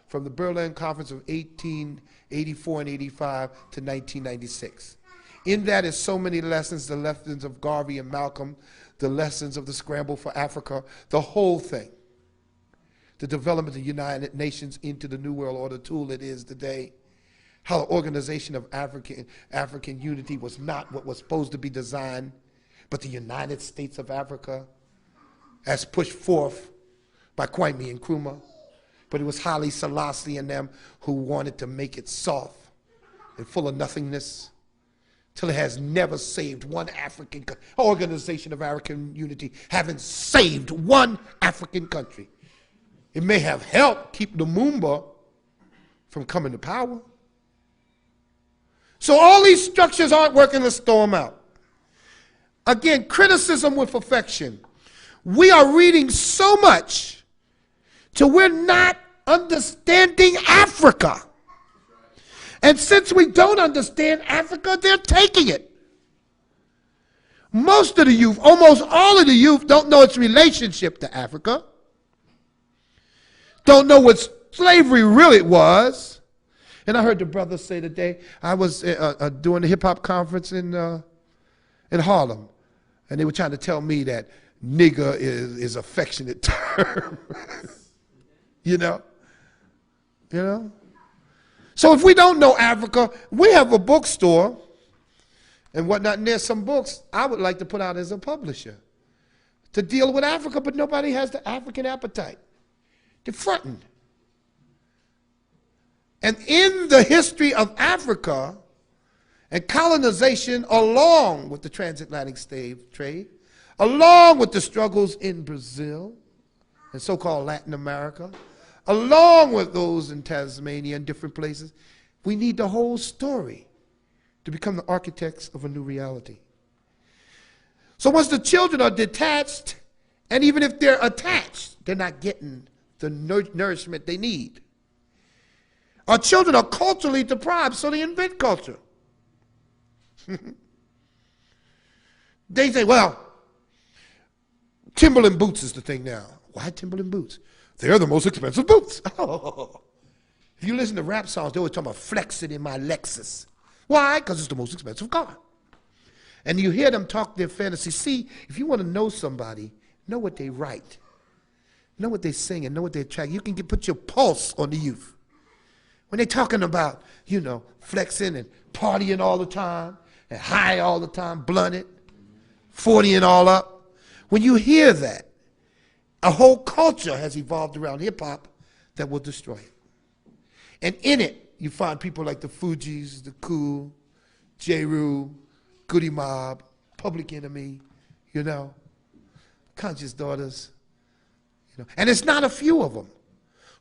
from the Berlin Conference of 1884 and 85 to 1996. In that is so many lessons, the lessons of Garvey and Malcolm, the lessons of the scramble for Africa, the whole thing. The development of the United Nations into the New World Order tool it is today. How the organization of African unity was not what was supposed to be designed, but the United States of Africa, as pushed forth by Kwame Nkrumah. But it was Haile Selassie and them who wanted to make it soft and full of nothingness, till it has never saved one African organization of African unity, haven't saved one African country. It may have helped keep Lumumba from coming to power. So all these structures aren't working to storm out. Again, criticism with affection. We are reading so much till we're not understanding Africa. And since we don't understand Africa, they're taking it. Most of the youth, almost all of the youth, don't know its relationship to Africa. Don't know what slavery really was. And I heard the brother say today, I was doing a hip-hop conference in Harlem, and they were trying to tell me that nigger is affectionate term. You know? So if we don't know Africa, we have a bookstore and whatnot, and there's some books I would like to put out as a publisher to deal with Africa, but nobody has the African appetite. They're fronting. And in the history of Africa and colonization, along with the transatlantic slave trade, along with the struggles in Brazil and so-called Latin America, along with those in Tasmania and different places, we need the whole story to become the architects of a new reality. So once the children are detached, and even if they're attached, they're not getting the nourishment they need. Our children are culturally deprived, so they invent culture. They say, well, Timberland boots is the thing now. Why Timberland boots? They're the most expensive boots. Oh. If you listen to rap songs, they always talk about flexing in my Lexus. Why? Because it's the most expensive car. And you hear them talk their fantasy. See, if you want to know somebody, know what they write. Know what they sing and know what they track. You can put your pulse on the youth. When they're talking about, flexing and partying all the time, and high all the time, blunted, 40 and all up. When you hear that, a whole culture has evolved around hip-hop that will destroy it. And in it, you find people like the Fugees, the Cool, J. Rue, Goody Mob, Public Enemy, Conscious Daughters. And it's not a few of them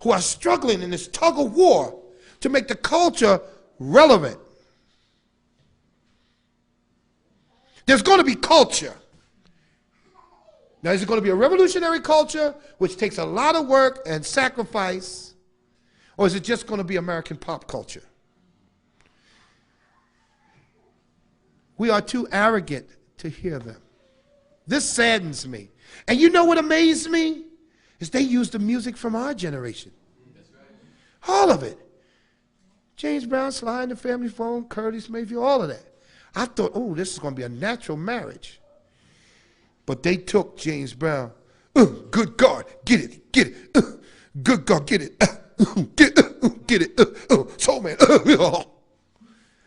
who are struggling in this tug of war to make the culture relevant. There's going to be culture. Now, is it going to be a revolutionary culture, which takes a lot of work and sacrifice, or is it just going to be American pop culture? We are too arrogant to hear them. This saddens me. And you know what amazed me? Is they use the music from our generation. That's right. All of it. James Brown, Sly and the Family Phone, Curtis Mayfield, all of that. I thought, oh, this is going to be a natural marriage. But they took James Brown. Good God, get it. Good God, get it. Get it. Soul man.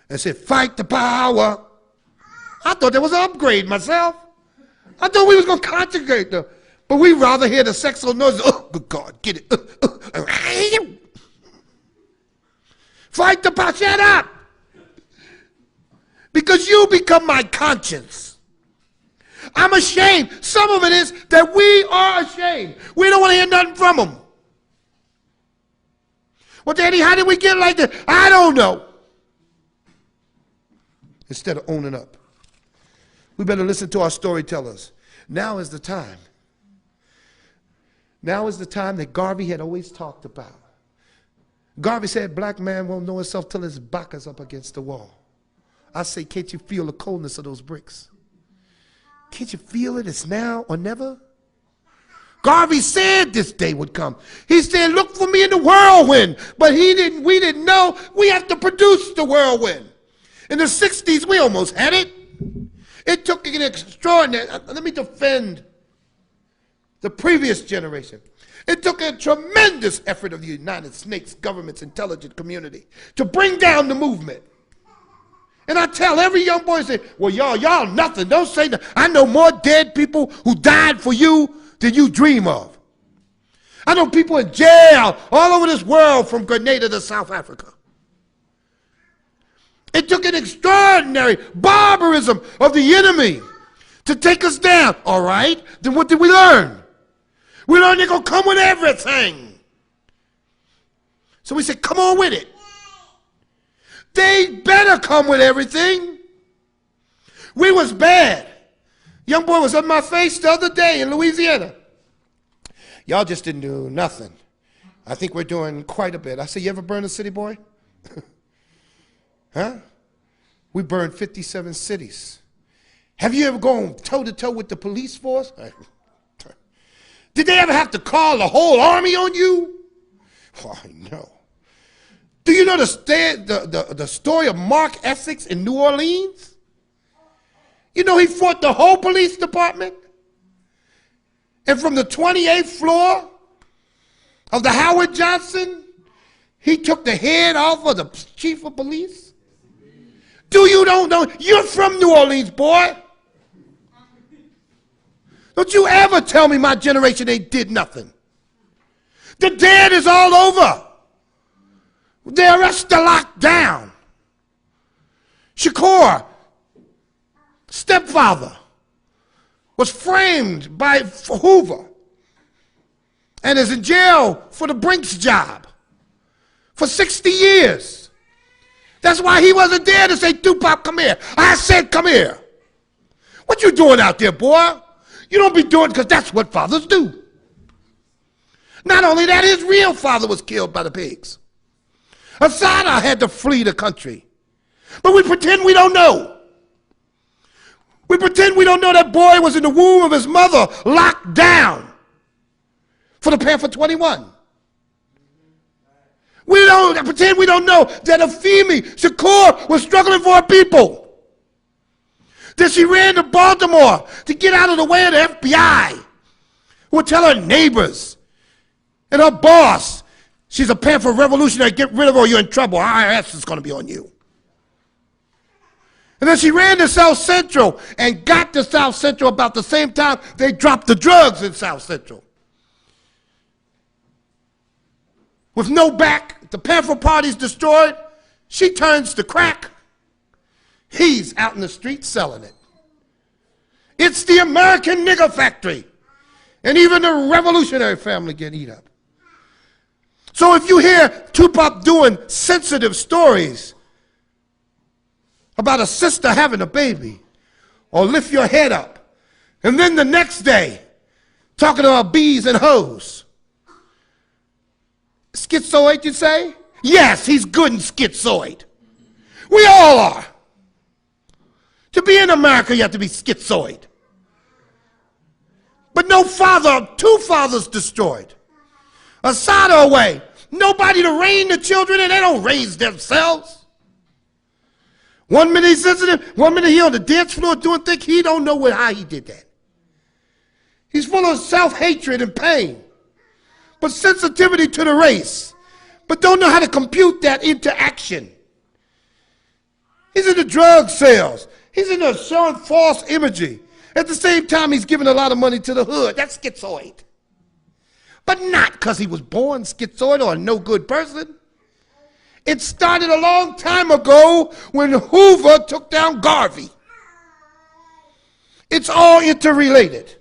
And said, fight the power. I thought that was an upgrade myself. I thought we was going to conjugate them. But we rather hear the sexual noise. Oh, good God, get it. Fight the power. Shut up. Because you become my conscience. I'm ashamed. Some of it is that we are ashamed. We don't want to hear nothing from them. Well, Daddy, how did we get like this? I don't know. Instead of owning up. We better listen to our storytellers. Now is the time. Now is the time that Garvey had always talked about. Garvey said, black man won't know himself till his back is up against the wall. I say, can't you feel the coldness of those bricks? Can't you feel it? It's now or never. Garvey said this day would come. He said, look for me in the whirlwind. But we didn't know we have to produce the whirlwind. In the 60s, we almost had it. It took an extraordinary, let me defend the previous generation. It took a tremendous effort of the United States government's intelligence community to bring down the movement. And I tell every young boy, say, well, y'all nothing. Don't say nothing. I know more dead people who died for you than you dream of. I know people in jail all over this world from Grenada to South Africa. It took an extraordinary barbarism of the enemy to take us down. All right, then what did we learn? We learned they're going to come with everything. So we said, come on with it. They better come with everything. We was bad. Young boy was on my face the other day in Louisiana. Y'all just didn't do nothing. I think we're doing quite a bit. I said, you ever burn a city, boy? Huh? We burned 57 cities. Have you ever gone toe-to-toe with the police force? Did they ever have to call the whole army on you? Oh, no. Do you know the story of Mark Essex in New Orleans? You know he fought the whole police department? And from the 28th floor of the Howard Johnson, he took the head off of the chief of police? Do you don't know? You're from New Orleans, boy. Don't you ever tell me my generation they did nothing. The dead is all over. The arrests are locked down. Shakur, stepfather, was framed by Hoover and is in jail for the Brinks job for 60 years. That's why he wasn't there to say, Tupac, come here. I said, come here. What you doing out there, boy? You don't be doing it because that's what fathers do. Not only that, his real father was killed by the pigs. Asada had to flee the country. But we pretend we don't know. We pretend we don't know that boy was in the womb of his mother, locked down for the Panther 21. We don't pretend we don't know that Afemi Shakur was struggling for her people. That she ran to Baltimore to get out of the way of the FBI, who would tell her neighbors and her boss, she's a Panther revolutionary, get rid of her or you're in trouble. IRS is going to be on you. And then she ran to South Central and got to South Central about the same time they dropped the drugs in South Central. With no back, the Panther Party's destroyed. She turns to crack. He's out in the street selling it. It's the American nigger factory. And even the revolutionary family get eat up. So if you hear Tupac doing sensitive stories about a sister having a baby, or lift your head up, and then the next day talking about bees and hoes, schizoid, you say? Yes, he's good and schizoid. We all are. To be in America, you have to be schizoid. But no father, two fathers destroyed. Asada away. Nobody to reign the children, and they don't raise themselves. 1 minute he's sensitive, 1 minute he on the dance floor doing things, he don't know how he did that. He's full of self-hatred and pain. but sensitivity to the race, but don't know how to compute that into action. He's in the drug sales. He's in the showing false imagery. At the same time, he's giving a lot of money to the hood. That's schizoid. But not because he was born schizoid or a no good person. It started a long time ago when Hoover took down Garvey. It's all interrelated.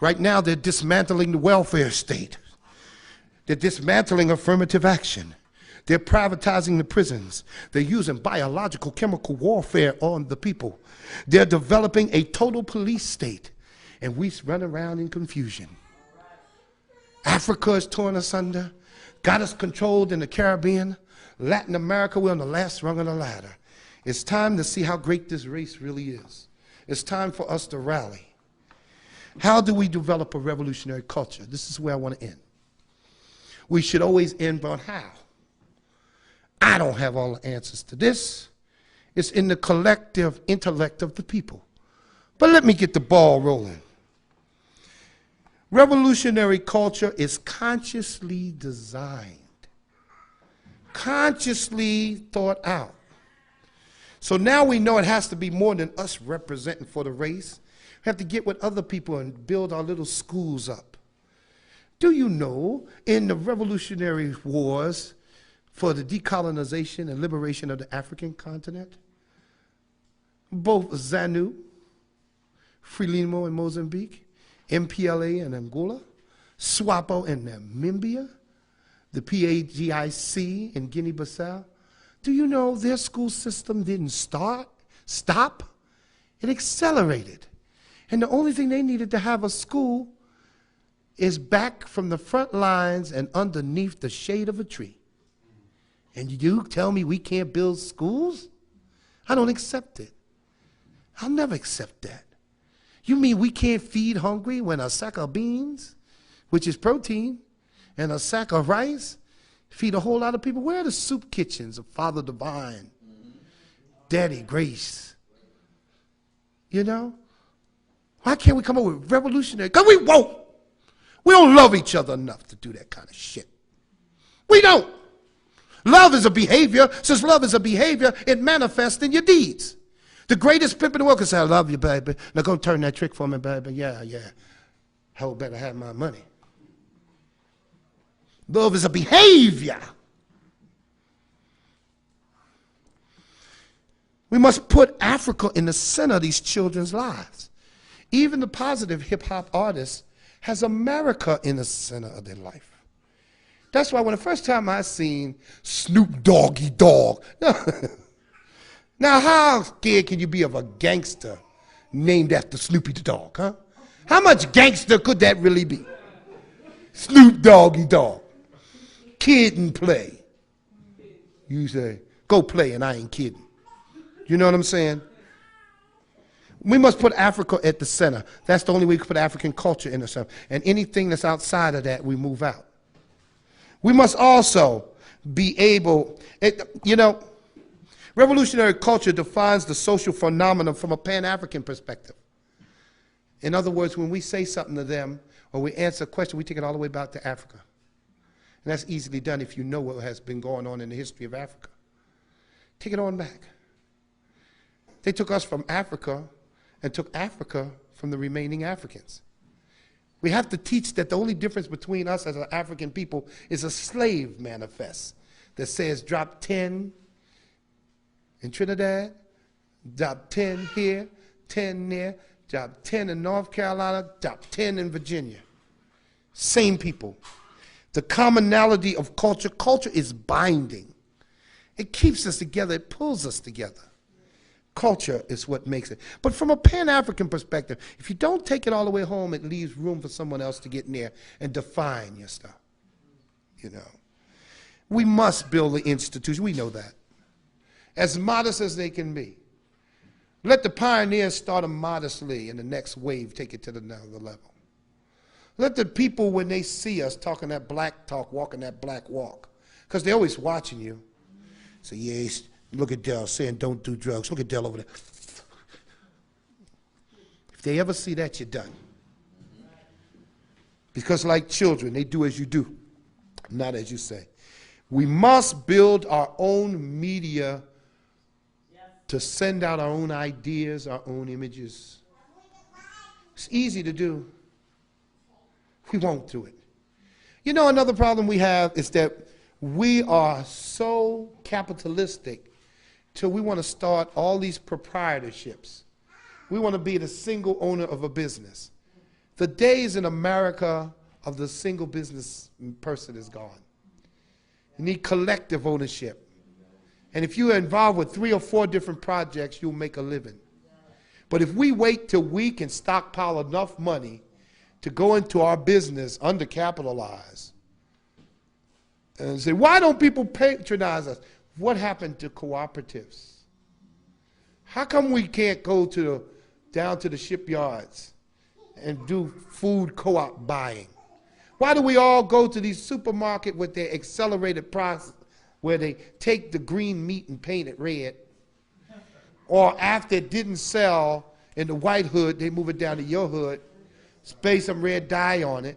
Right now, they're dismantling the welfare state. They're dismantling affirmative action. They're privatizing the prisons. They're using biological chemical warfare on the people. They're developing a total police state. And we run around in confusion. Africa is torn asunder. Got us controlled in the Caribbean. Latin America, we're on the last rung of the ladder. It's time to see how great this race really is. It's time for us to rally. How do we develop a revolutionary culture? This is where I want to end. We should always end on how. I don't have all the answers to this. It's in the collective intellect of the people. But let me get the ball rolling. Revolutionary culture is consciously designed, consciously thought out. So now we know it has to be more than us representing for the race. We have to get with other people and build our little schools up. Do you know in the revolutionary wars for the decolonization and liberation of the African continent, both ZANU, Frelimo in Mozambique, MPLA in Angola, SWAPO in Namibia, the PAGIC in Guinea-Bissau, do you know their school system didn't stop? It accelerated. And the only thing they needed to have a school is back from the front lines and underneath the shade of a tree. And you tell me we can't build schools? I don't accept it. I'll never accept that. You mean we can't feed hungry when a sack of beans, which is protein, and a sack of rice feed a whole lot of people? Where are the soup kitchens of Father Divine, Daddy Grace? You know? Why can't we come up with revolutionary? Because we won't. We don't love each other enough to do that kind of shit. We don't. Love is a behavior. Since love is a behavior, it manifests in your deeds. The greatest pimp in the world can say, I love you, baby. Now go turn that trick for me, baby. Yeah, yeah. How better have my money? Love is a behavior. We must put Africa in the center of these children's lives. Even the positive hip-hop artist has America in the center of their life. That's why when the first time I seen Snoop Doggy Dogg, now how scared can you be of a gangster named after Snoopy the dog, huh? How much gangster could that really be? Snoop Doggy Dogg. Kid and play. You say, go play and I ain't kidding. You know what I'm saying? We must put Africa at the center. That's the only way we can put African culture in the center. And anything that's outside of that, we move out. We must also be able, you know, revolutionary culture defines the social phenomenon from a Pan-African perspective. In other words, when we say something to them or we answer a question, we take it all the way back to Africa. And that's easily done if you know what has been going on in the history of Africa. Take it on back. They took us from Africa and took Africa from the remaining Africans. We have to teach that the only difference between us as an African people is a slave manifest that says drop 10 in Trinidad, drop 10 here, 10 there, drop 10 in North Carolina, drop 10 in Virginia. Same people. The commonality of culture, culture is binding. It keeps us together, it pulls us together. Culture is what makes it. But from a Pan-African perspective, if you don't take it all the way home, it leaves room for someone else to get in there and define your stuff. You know, we must build the institution. We know that. As modest as they can be. Let the pioneers start them modestly and the next wave take it to another level. Let the people, when they see us talking that black talk, walking that black walk, because they're always watching you. So yes, look at Dell saying don't do drugs. Look at Dell over there. If they ever see that, you're done. Because like children, they do as you do, not as you say. We must build our own media to send out our own ideas, our own images. It's easy to do. We won't do it. You know, another problem we have is that we are so capitalistic till we want to start all these proprietorships. We want to be the single owner of a business. The days in America of the single business person is gone. You need collective ownership. And if you are involved with 3 or 4 different projects, you'll make a living. But if we wait till we can stockpile enough money to go into our business undercapitalized and say, why don't people patronize us? What happened to cooperatives? How come we can't go down to the shipyards and do food co-op buying? Why do we all go to these supermarkets with their accelerated process where they take the green meat and paint it red? Or after it didn't sell in the white hood, they move it down to your hood, spray some red dye on it.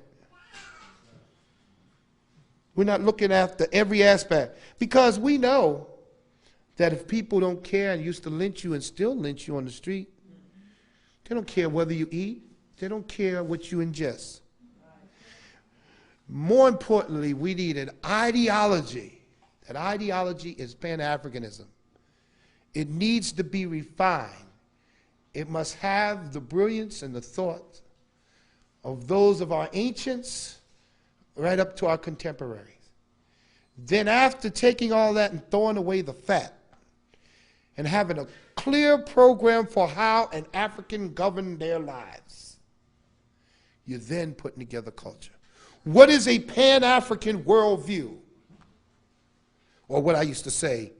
We're not looking after every aspect because we know that if people don't care and used to lynch you and still lynch you on the street, they don't care whether you eat, they don't care what you ingest. More importantly, we need an ideology. That ideology is Pan-Africanism. It needs to be refined. It must have the brilliance and the thought of those of our ancients right up to our contemporaries. Then after taking all that and throwing away the fat and having a clear program for how an African governed their lives, you're then putting together culture. What is a Pan-African worldview? Or what I used to say,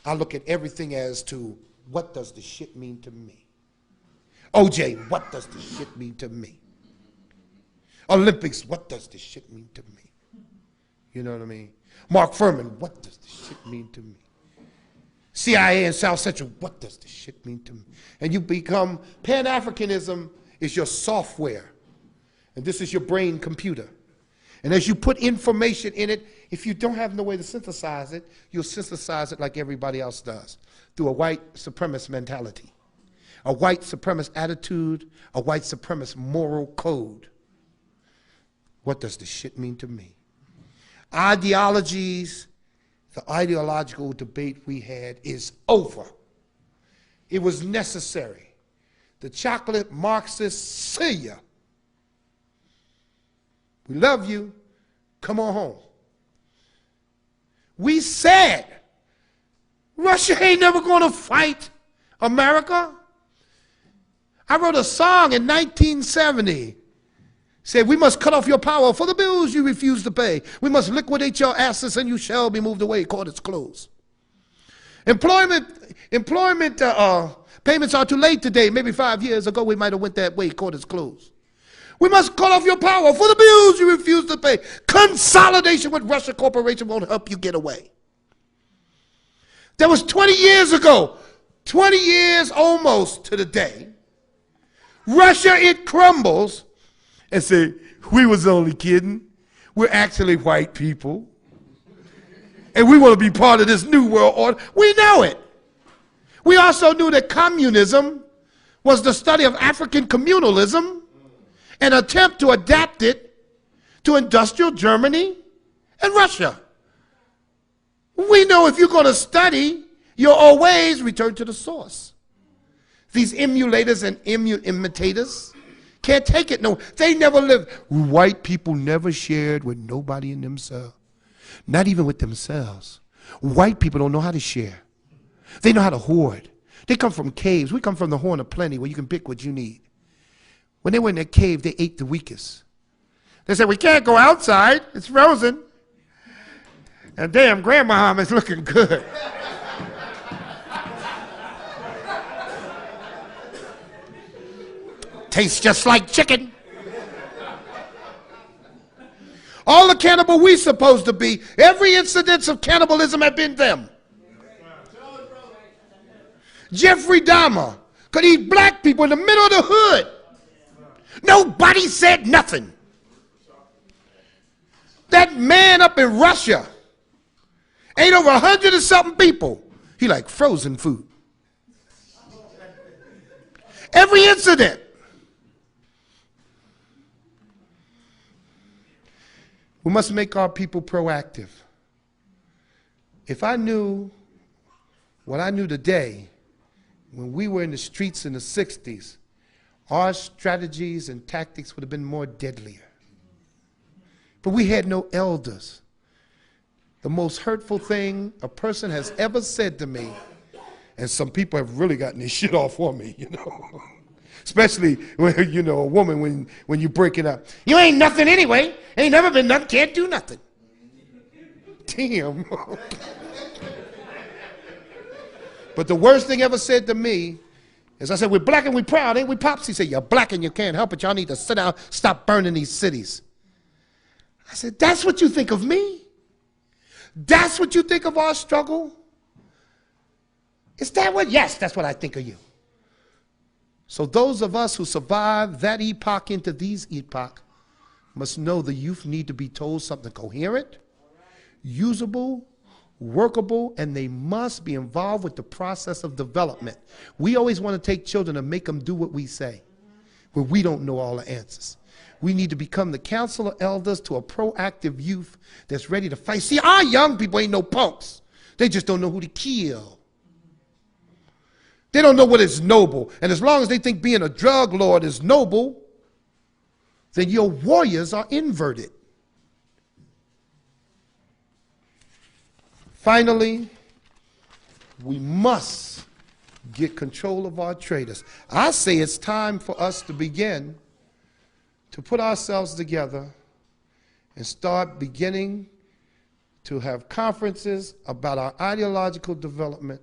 I look at everything as to what does the shit mean to me? OJ, what does the shit mean to me? Olympics, what does the shit mean to me? You know what I mean? Mark Furman, what does the shit mean to me? CIA and South Central, what does the shit mean to me? And you become, Pan-Africanism is your software. And this is your brain computer. And as you put information in it, if you don't have no way to synthesize it, you'll synthesize it like everybody else does, through a white supremacist mentality, a white supremacist attitude, a white supremacist moral code. What does this shit mean to me? Ideologies, the ideological debate we had is over. It was necessary. The chocolate Marxists, see ya. We love you. Come on home. We said Russia ain't never going to fight America. I wrote a song in 1970. Said, we must cut off your power for the bills you refuse to pay. We must liquidate your assets and you shall be moved away. Court is closed. Employment payments are too late today. Maybe 5 years ago we might have went that way. Court is closed. We must cut off your power for the bills you refuse to pay. Consolidation with Russia Corporation won't help you get away. That was 20 years ago. 20 years almost to the day. Russia, it crumbles and say, we was only kidding. We're actually white people. And we want to be part of this new world order. We know it. We also knew that communism was the study of African communalism, an attempt to adapt it to industrial Germany and Russia. We know if you're going to study your old ways, return to the source. These emulators and imitators can't take it. No, they never lived. White people never shared with nobody in themselves, not even with themselves. White people don't know how to share. They know how to hoard. They come from caves. We come from the Horn of Plenty where you can pick what you need. When they were in their cave, they ate the weakest. They said, we can't go outside. It's frozen. And damn, Grandma is looking good. Tastes just like chicken. All the cannibal we supposed to be, every incidence of cannibalism had been them. Jeffrey Dahmer could eat black people in the middle of the hood. Nobody said nothing. That man up in Russia ate over 100 and something people. He like frozen food. Every incident. We must make our people proactive. If I knew what I knew today, when we were in the streets in the 60s, our strategies and tactics would have been more deadlier. But we had no elders. The most hurtful thing a person has ever said to me, and some people have really gotten this shit off on me, you know. Especially when, you know, a woman when you break it up. You ain't nothing anyway. Ain't never been nothing, can't do nothing. Damn. But the worst thing ever said to me is I said, we're black and we're proud, ain't we, Pops? He said, you're black and you can't help it. Y'all need to sit down, stop burning these cities. I said, that's what you think of me? That's what you think of our struggle? Is that what? Yes, that's what I think of you. So those of us who survived that epoch into these epoch must know the youth need to be told something coherent, usable, workable, and they must be involved with the process of development. We always want to take children and make them do what we say, where we don't know all the answers. We need to become the council of elders to a proactive youth that's ready to fight. See, our young people ain't no punks. They just don't know who to kill. They don't know what is noble. And as long as they think being a drug lord is noble, then your warriors are inverted. Finally, we must get control of our traders. I say it's time for us to begin to put ourselves together and start beginning to have conferences about our ideological development,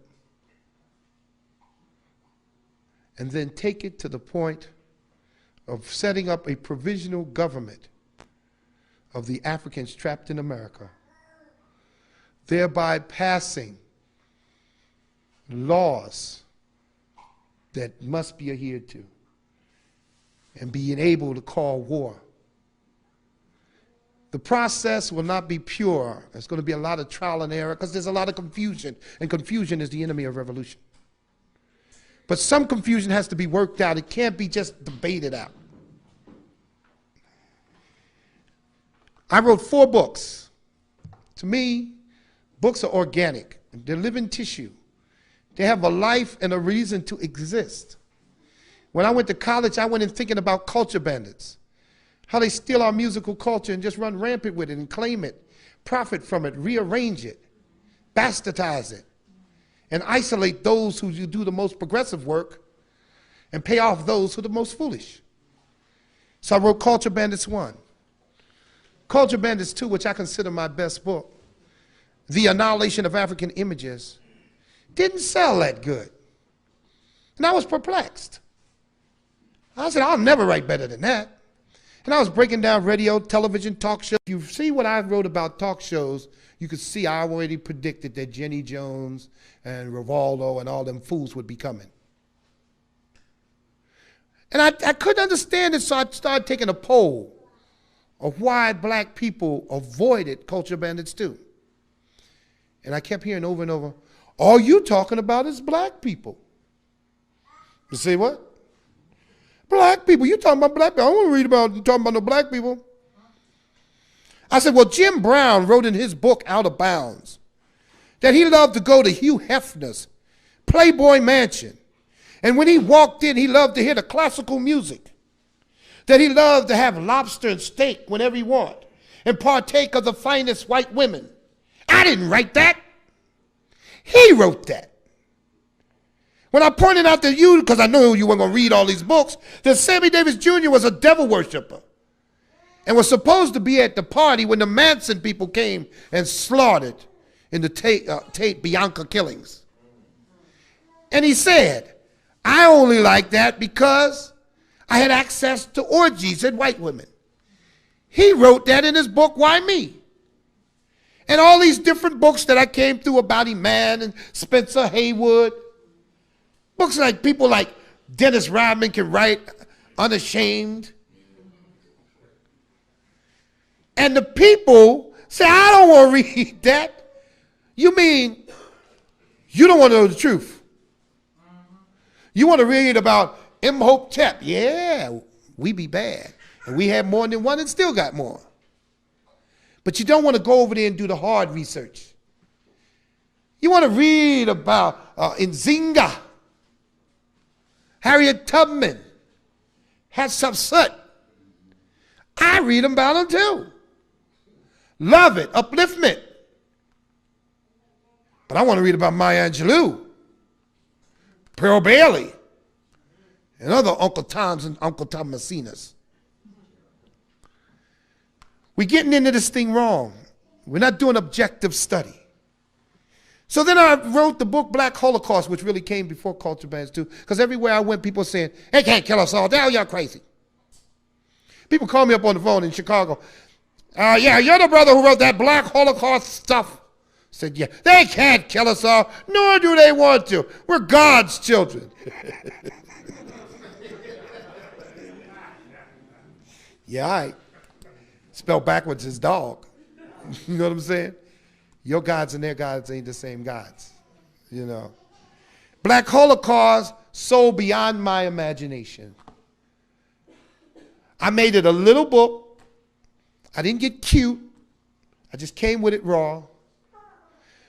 and then take it to the point of setting up a provisional government of the Africans trapped in America, thereby passing laws that must be adhered to and being able to call war. The process will not be pure. There's going to be a lot of trial and error because there's a lot of confusion, and confusion is the enemy of revolution. But some confusion has to be worked out. It can't be just debated out. I wrote 4 books. To me, books are organic. They're living tissue. They have a life and a reason to exist. When I went to college, I went in thinking about culture bandits, how they steal our musical culture and just run rampant with it and claim it, profit from it, rearrange it, bastardize it, and isolate those who do the most progressive work and pay off those who are the most foolish. So I wrote Culture Bandits 1. Culture Bandits 2, which I consider my best book, The Annihilation of African Images, didn't sell that good. And I was perplexed. I said, I'll never write better than that. And I was breaking down radio, television, talk shows. If you see what I wrote about talk shows, you could see I already predicted that Jenny Jones and Rivaldo and all them fools would be coming. And I couldn't understand it, so I started taking a poll of why black people avoided Culture Bandits too. And I kept hearing over and over, all you talking about is black people. You see what? Black people, you talking about black people. I don't want to read about you talking about no black people. I said, well, Jim Brown wrote in his book, Out of Bounds, that he loved to go to Hugh Hefner's Playboy Mansion. And when he walked in, he loved to hear the classical music. That he loved to have lobster and steak whenever he wanted and partake of the finest white women. I didn't write that. He wrote that. When I pointed out to you, because I knew you weren't going to read all these books, that Sammy Davis Jr. was a devil worshiper and was supposed to be at the party when the Manson people came and slaughtered in the Tate Bianca killings. And he said, I only like that because I had access to orgies and white women. He wrote that in his book, Why Me? And all these different books that I came through about Iman and Spencer Haywood, books like people like Dennis Rodman can write, Unashamed. And the people say, I don't want to read that. You mean you don't want to know the truth? You want to read about Imhotep? Yeah, we be bad. And we had more than one and still got more. But you don't want to go over there and do the hard research. You want to read about Nzinga, Harriet Tubman, Hatshepsut. I read about them too. Love it, upliftment. But I want to read about Maya Angelou, Pearl Bailey, and other Uncle Toms and Uncle Thomasinas. We're getting into this thing wrong. We're not doing objective study. So then I wrote the book Black Holocaust, which really came before Culture Bands too, because everywhere I went, people saying, they can't kill us all. The hell, y'all crazy. People call me up on the phone in Chicago. Yeah, you're the brother who wrote that Black Holocaust stuff. I said, yeah, they can't kill us all, nor do they want to. We're God's children. Yeah, all right. Spelled backwards is dog. You know what I'm saying? Your gods and their gods ain't the same gods, you know. Black Holocaust, so beyond my imagination. I made it a little book. I didn't get cute. I just came with it raw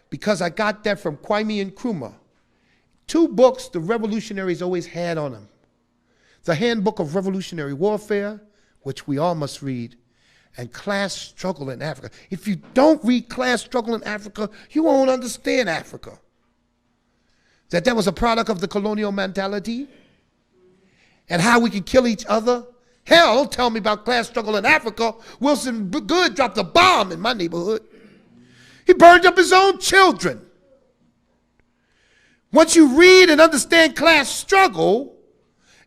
because I got that from Kwame Nkrumah. 2 books the revolutionaries always had on them. The Handbook of Revolutionary Warfare, which we all must read, and Class Struggle in Africa. If you don't read Class Struggle in Africa, you won't understand Africa. That was a product of the colonial mentality and how we can kill each other. Hell, don't tell me about Class Struggle in Africa. Wilson Good dropped a bomb in my neighborhood. He burned up his own children. Once you read and understand class struggle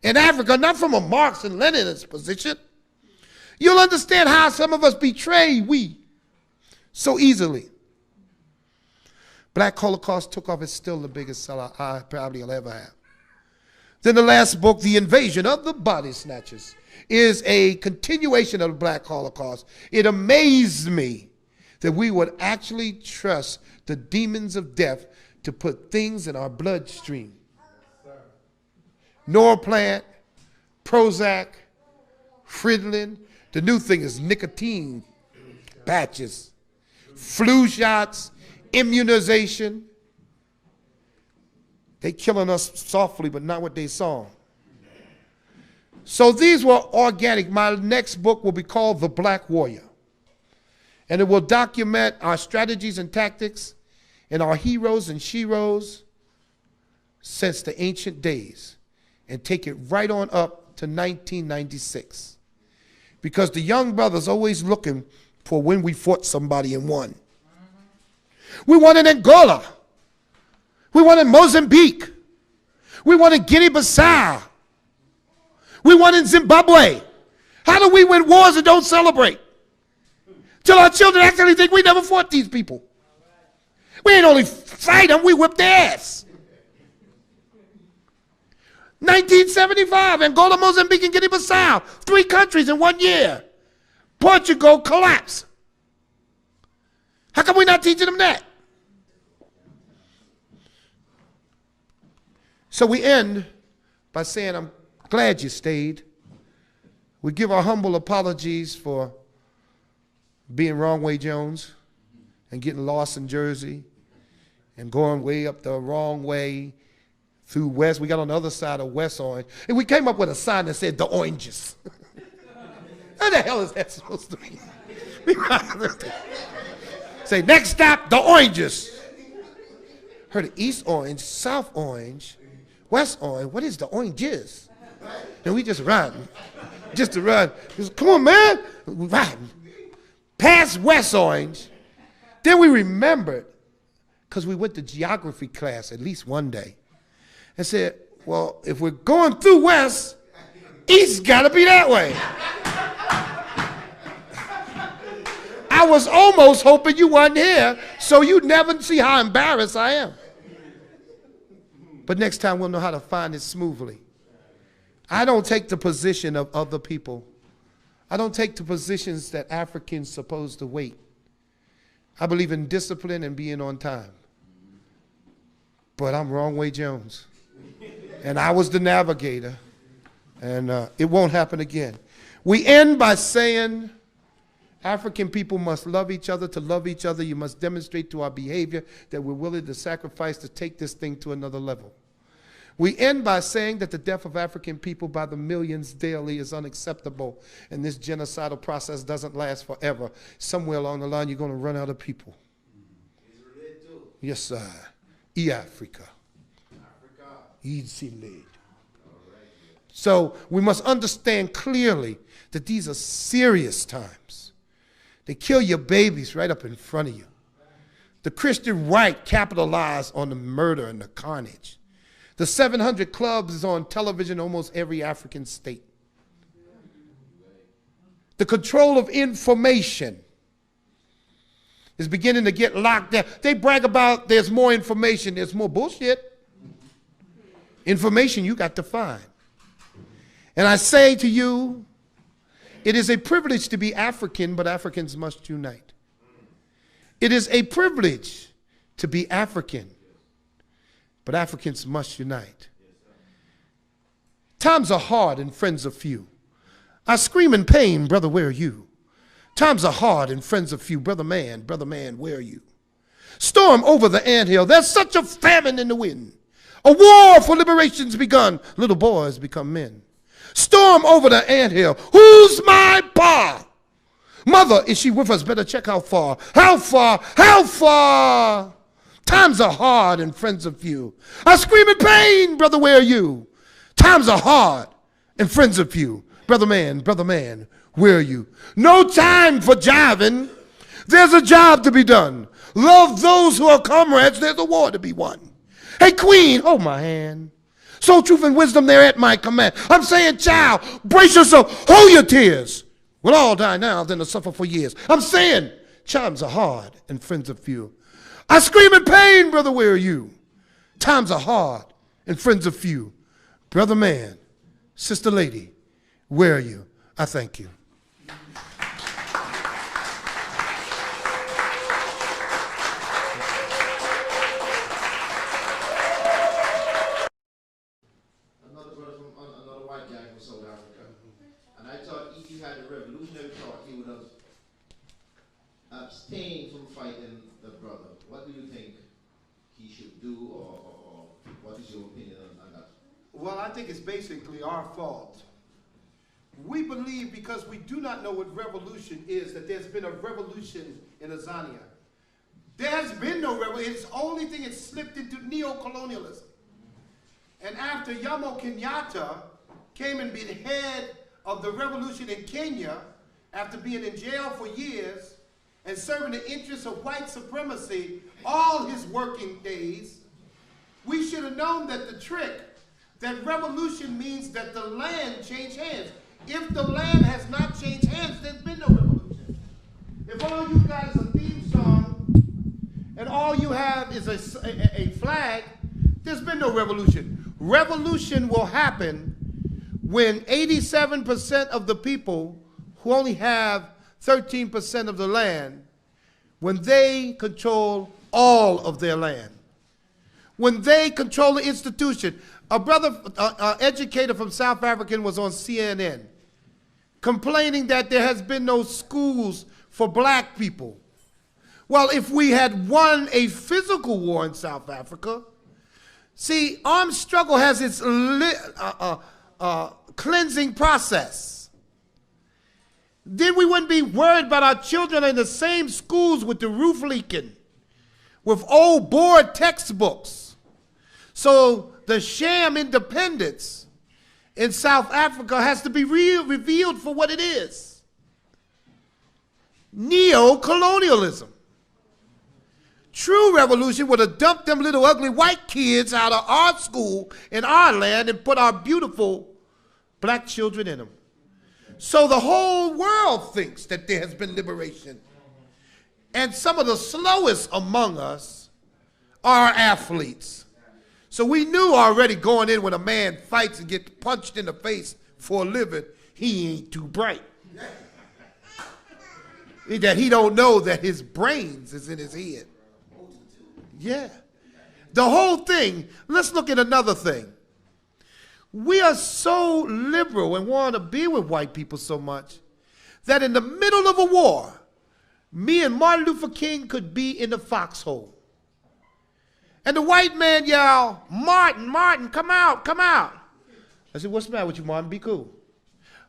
in Africa, not from a Marx and Leninist position, you'll understand how some of us betray we so easily. Black Holocaust took off. It's still the biggest seller I probably will ever have. Then the last book, The Invasion of the Body Snatchers, is a continuation of the Black Holocaust. It amazed me that we would actually trust the demons of death to put things in our bloodstream. Norplant, Prozac, Fridlin. The new thing is nicotine patches, flu shots, immunization. They killing us softly, but not with their song. So these were organic. My next book will be called The Black Warrior. And it will document our strategies and tactics and our heroes and sheroes since the ancient days and take it right on up to 1996. Because the young brothers always looking for when we fought somebody and won. We won in Angola. We won in Mozambique. We won in Guinea-Bissau. We won in Zimbabwe. How do we win wars and don't celebrate? Till our children actually think we never fought these people. We ain't only fight them, we whipped their ass. 1975, Angola, Mozambique, and Guinea-Bissau. 3 countries in 1 year. Portugal collapsed. How come we're not teaching them that? So we end by saying, I'm glad you stayed. We give our humble apologies for being Wrong Way Jones and getting lost in Jersey and going way up the wrong way through West. We got on the other side of West Orange, and we came up with a sign that said the oranges. What the hell is that supposed to mean? Say, next stop, the oranges. Heard of East Orange, South Orange, West Orange. What is the oranges? And we just riding. Just to ride. Just, come on, man. We riding. Past West Orange. Then we remembered, because we went to geography class at least one day, and said, well, if we're going through West, East got to be that way. I was almost hoping you weren't here so you'd never see how embarrassed I am. But next time we'll know how to find it smoothly. I don't take the position of other people. I don't take the positions that Africans supposed to wait. I believe in discipline and being on time. But I'm wrong way Jones. And I was the navigator. And it won't happen again. We end by saying African people must love each other. To love each other, you must demonstrate to our behavior that we're willing to sacrifice to take this thing to another level. We end by saying that the death of African people by the millions daily is unacceptable, and this genocidal process doesn't last forever. Somewhere along the line, you're going to run out of people. Yes, sir. Africa. Easy lead. So we must understand clearly that these are serious times. They kill your babies right up in front of you. The Christian right capitalized on the murder and the carnage. The 700 Clubs is on television in almost every African state. The control of information is beginning to get locked down. They brag about there's more information, there's more bullshit. Information you got to find. And I say to you, it is a privilege to be African, but Africans must unite. It is a privilege to be African, but Africans must unite. Times are hard and friends are few. I scream in pain, brother, where are you? Times are hard and friends are few. Brother man, where are you? Storm over the anthill. There's such a famine in the wind. A war for liberation's begun. Little boys become men. Storm over the anthill. Who's my pa? Mother, is she with us? Better check how far. How far? How far? Times are hard and friends are few. I scream in pain, brother, where are you? Times are hard and friends are few. Brother man, where are you? No time for jiving. There's a job to be done. Love those who are comrades. There's a war to be won. Hey, queen, hold my hand. Soul, truth, and wisdom, they're at my command. I'm saying, child, brace yourself. Hold your tears. We'll all die now, then to suffer for years. I'm saying, times are hard and friends are few. I scream in pain, brother, where are you? Times are hard and friends are few. Brother man, sister lady, where are you? I thank you. Abstain from fighting the brother. What do you think he should do, or what is your opinion on that? Well, I think it's basically our fault. We believe, because we do not know what revolution is, that there's been a revolution in Azania. There has been no revolution. It's the only thing that slipped into neo-colonialism. And after Jomo Kenyatta came and be the head of the revolution in Kenya, after being in jail for years, and serving the interests of white supremacy all his working days, we should have known that the trick, that revolution means that the land changed hands. If the land has not changed hands, there's been no revolution. If all you got is a theme song, and all you have is a flag, there's been no revolution. Revolution will happen when 87% of the people who only have 13% of the land, when they control all of their land, when they control the institution. A brother, educator from South Africa was on CNN complaining that there has been no schools for black people. Well, if we had won a physical war in South Africa, see, armed struggle has its cleansing process. Then we wouldn't be worried about our children in the same schools with the roof leaking, with old board textbooks. So the sham independence in South Africa has to be revealed for what it is. Neo-colonialism. True revolution would have dumped them little ugly white kids out of our school in our land and put our beautiful black children in them. So the whole world thinks that there has been liberation. And some of the slowest among us are athletes. So we knew already going in when a man fights and gets punched in the face for a living, he ain't too bright. That he don't know that his brains is in his head. Yeah. The whole thing, let's look at another thing. We are so liberal and want to be with white people so much that in the middle of a war, me and Martin Luther King could be in the foxhole. And the white man yell, Martin, Martin, come out, come out. I said, what's the matter with you, Martin? Be cool.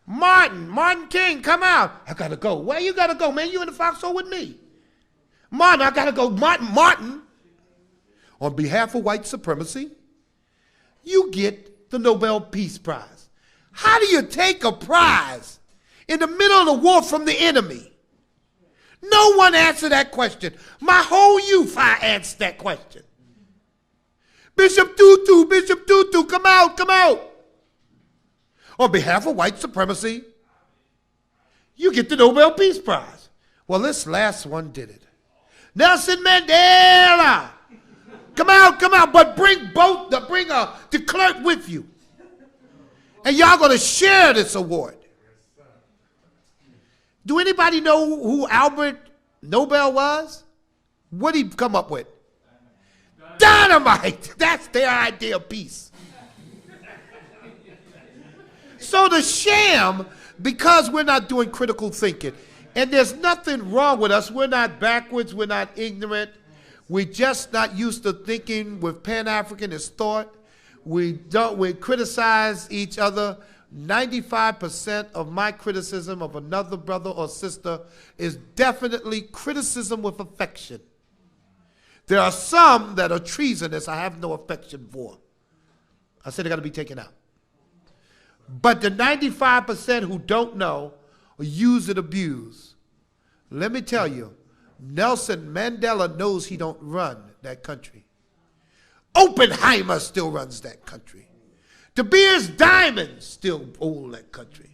Martin, Martin King, come out. I got to go. Where you got to go, man? You in the foxhole with me. Martin, I got to go. Martin, Martin. On behalf of white supremacy, you get the Nobel Peace Prize. How do you take a prize in the middle of the war from the enemy? No one answered that question. My whole youth, I answered that question. Bishop Tutu, come out, come out. On behalf of white supremacy, you get the Nobel Peace Prize. Well, this last one did it. Nelson Mandela, come out, but bring de Klerk with you. And y'all gonna share this award. Do anybody know who Albert Nobel was? What did he come up with? Dynamite. That's their idea of peace. So the sham, because we're not doing critical thinking, and there's nothing wrong with us. We're not backwards. We're not ignorant. We're just not used to thinking with Pan-Africanist thought. We criticize each other. 95% of my criticism of another brother or sister is definitely criticism with affection. There are some that are treasonous I have no affection for. I said they got to be taken out. But the 95% who don't know or use and abuse, let me tell you, Nelson Mandela knows he don't run that country. Oppenheimer still runs that country. De Beers Diamond still own that country.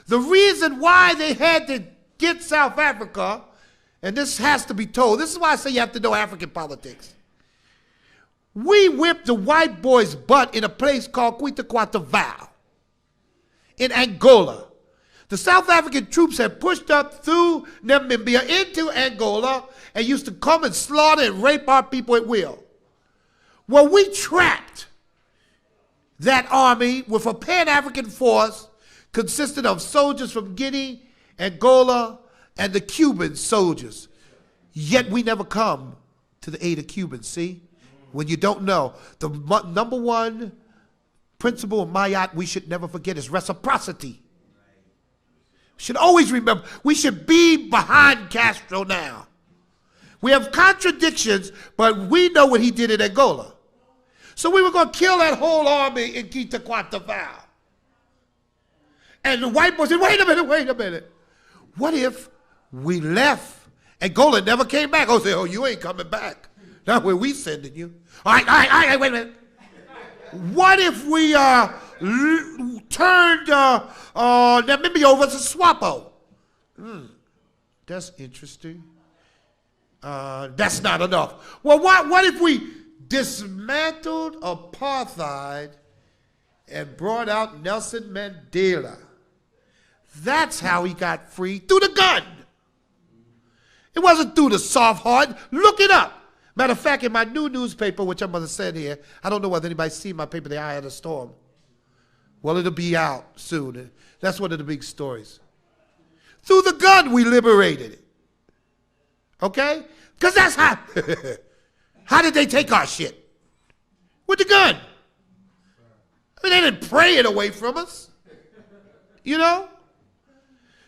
The reason why they had to get South Africa, and this has to be told, this is why I say you have to know African politics. We whipped the white boy's butt in a place called Quitaquatavao in Angola. The South African troops had pushed up through Namibia into Angola and used to come and slaughter and rape our people at will. Well, we trapped that army with a Pan-African force consisting of soldiers from Guinea, Angola, and the Cuban soldiers. Yet we never come to the aid of Cubans, see? When you don't know, the number one principle of Mayat we should never forget is reciprocity. We should always remember, we should be behind Castro now. We have contradictions, but we know what he did in Angola. So we were going to kill that whole army in Quitaquatavao. And the white boys said, wait a minute. What if we left Angola and never came back? Oh, say, oh, you ain't coming back. Not where we sending you. All right, wait a minute. What if we turned Namibia over to SWAPO? That's interesting. That's not enough. Well, what if we dismantled apartheid and brought out Nelson Mandela? That's how he got free, through the gun. It wasn't through the soft heart. Look it up. Matter of fact, in my new newspaper, which I'm going to send here, I don't know whether anybody's seen my paper, The Eye of the Storm. Well, it'll be out soon. That's one of the big stories. Through the gun, we liberated it. Okay? Because that's how. How did they take our shit? With the gun. I mean, they didn't pray it away from us. You know?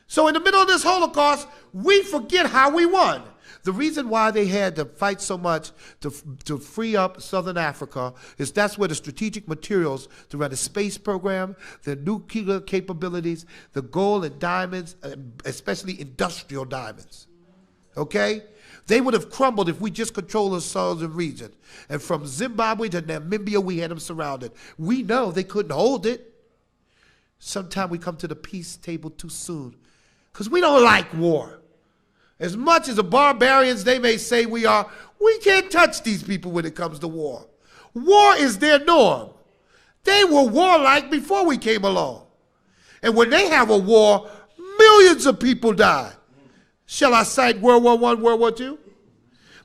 So in the middle of this Holocaust, we forget how we won. The reason why they had to fight so much to free up Southern Africa is that's where the strategic materials to run the space program, the nuclear capabilities, the gold and diamonds, especially industrial diamonds, okay? They would have crumbled if we just controlled the southern region. And from Zimbabwe to Namibia, we had them surrounded. We know they couldn't hold it. Sometimes we come to the peace table too soon because we don't like war. As much as the barbarians they may say we are, we can't touch these people when it comes to war. War is their norm. They were warlike before we came along. And when they have a war, millions of people die. Shall I cite World War I, World War II?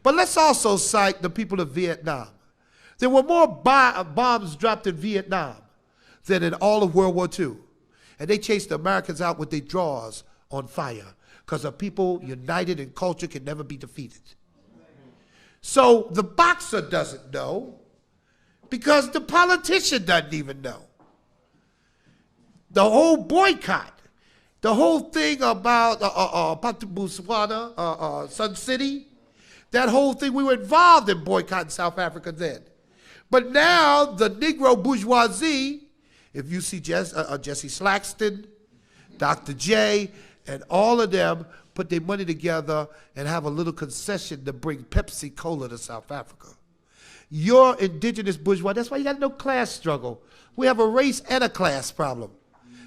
But let's also cite the people of Vietnam. There were more bombs dropped in Vietnam than in all of World War II. And they chased the Americans out with their drawers on fire because a people united in culture can never be defeated. So the boxer doesn't know because the politician doesn't even know. The whole boycott, the whole thing about Botswana, Sun City, that whole thing, we were involved in boycotting South Africa then. But now the Negro bourgeoisie, if you see Jesse Slaxton, Dr. J, and all of them put their money together and have a little concession to bring Pepsi Cola to South Africa. Your indigenous bourgeois, that's why you got no class struggle. We have a race and a class problem.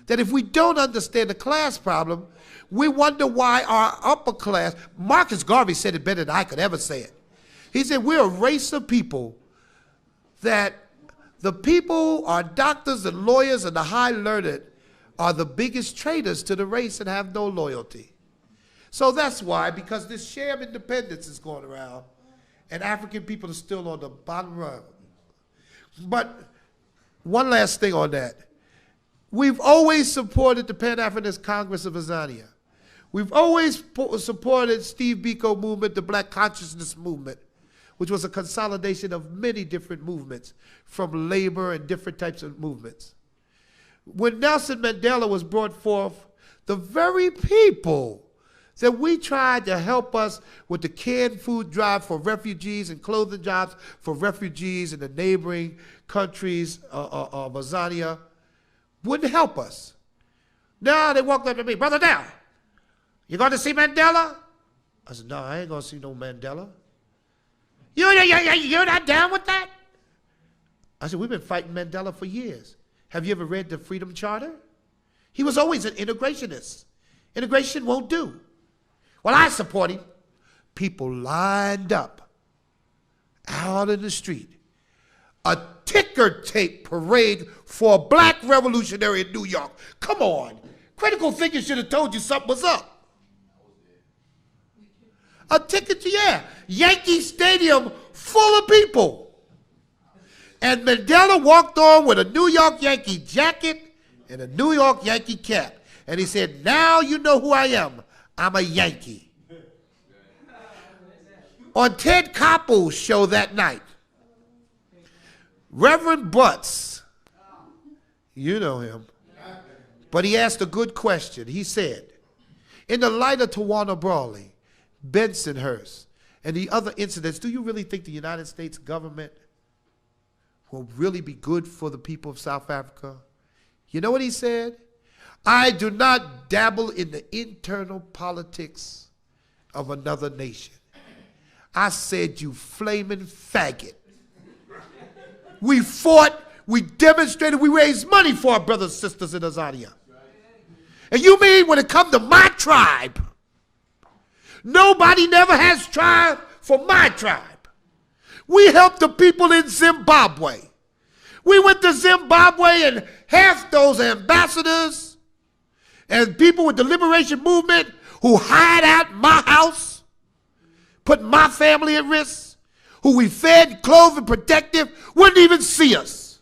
That if we don't understand the class problem, we wonder why our upper class, Marcus Garvey said it better than I could ever say it. He said, we're a race of people that the people, our doctors and lawyers and the high learned are the biggest traitors to the race and have no loyalty. So that's why, because this sham independence is going around and African people are still on the bottom rung. But one last thing on that. We've always supported the Pan-Africanist Congress of Azania. We've always supported Steve Biko movement, the Black Consciousness movement, which was a consolidation of many different movements from labor and different types of movements. When Nelson Mandela was brought forth, the very people that we tried to help us with the canned food drive for refugees and clothing jobs for refugees in the neighboring countries of Azania wouldn't help us. Now they walked up to me, Brother Dell, you going to see Mandela? I said, no, I ain't going to see no Mandela. You're not down with that? I said, we've been fighting Mandela for years. Have you ever read the Freedom Charter? He was always an integrationist. Integration won't do. Well, I support him. People lined up out in the street. A ticker tape parade for a black revolutionary in New York. Come on. Critical thinking should have told you something was up. A ticket to, yeah, Yankee Stadium full of people. And Mandela walked on with a New York Yankee jacket and a New York Yankee cap. And he said, now you know who I am. I'm a Yankee. On Ted Koppel's show that night, Reverend Butts, you know him, but he asked a good question. He said, in the light of Tawana Brawley, Bensonhurst, and the other incidents, do you really think the United States government will really be good for the people of South Africa? You know what he said? I do not dabble in the internal politics of another nation. I said, you flaming faggot. We fought, we demonstrated, we raised money for our brothers and sisters in Azania. And you mean when it comes to my tribe, nobody never has tried for my tribe. We helped the people in Zimbabwe. We went to Zimbabwe and half those ambassadors and people with the liberation movement who hide out my house, put my family at risk, who we fed, clothed, and protected, wouldn't even see us.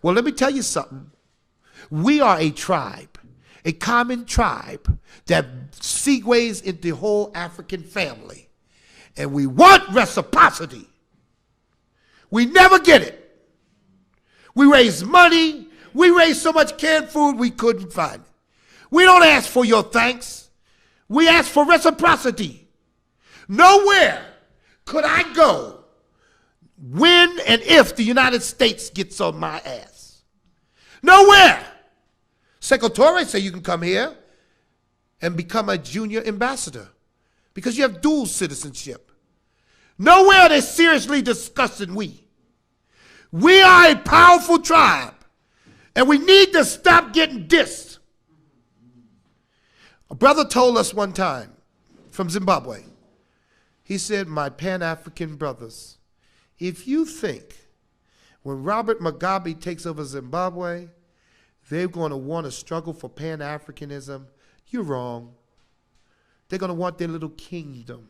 Well, let me tell you something. We are a tribe, a common tribe that segues into the whole African family. And we want reciprocity. We never get it. We raise money. We raise so much canned food we couldn't find it. We don't ask for your thanks. We ask for reciprocity. Nowhere could I go when and if the United States gets on my ass. Nowhere. Secretary say you can come here and become a junior ambassador because you have dual citizenship. Nowhere are they seriously discussing we. We are a powerful tribe, and we need to stop getting dissed. A brother told us one time from Zimbabwe, he said, my Pan-African brothers, if you think when Robert Mugabe takes over Zimbabwe, they're going to want to struggle for Pan-Africanism, you're wrong. They're going to want their little kingdom.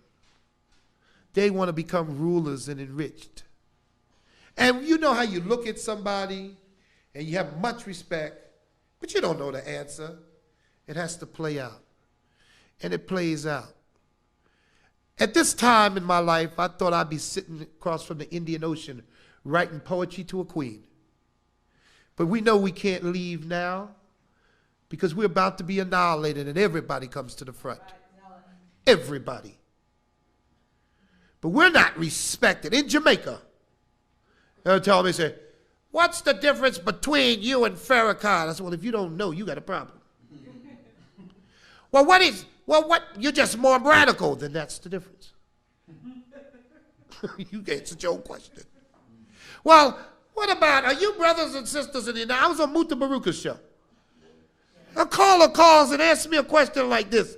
They want to become rulers and enriched. And you know how you look at somebody and you have much respect, but you don't know the answer. It has to play out. And it plays out. At this time in my life, I thought I'd be sitting across from the Indian Ocean writing poetry to a queen. But we know we can't leave now because we're about to be annihilated and everybody comes to the front. Everybody. But we're not respected. In Jamaica, they'll tell me, say, what's the difference between you and Farrakhan? I said, well, if you don't know, you got a problem. What, you're just more radical. Then that's the difference. You answered your own question. Well, what about, are you brothers and sisters in the United? I was on Muta Baruka's show. A caller calls and asks me a question like this.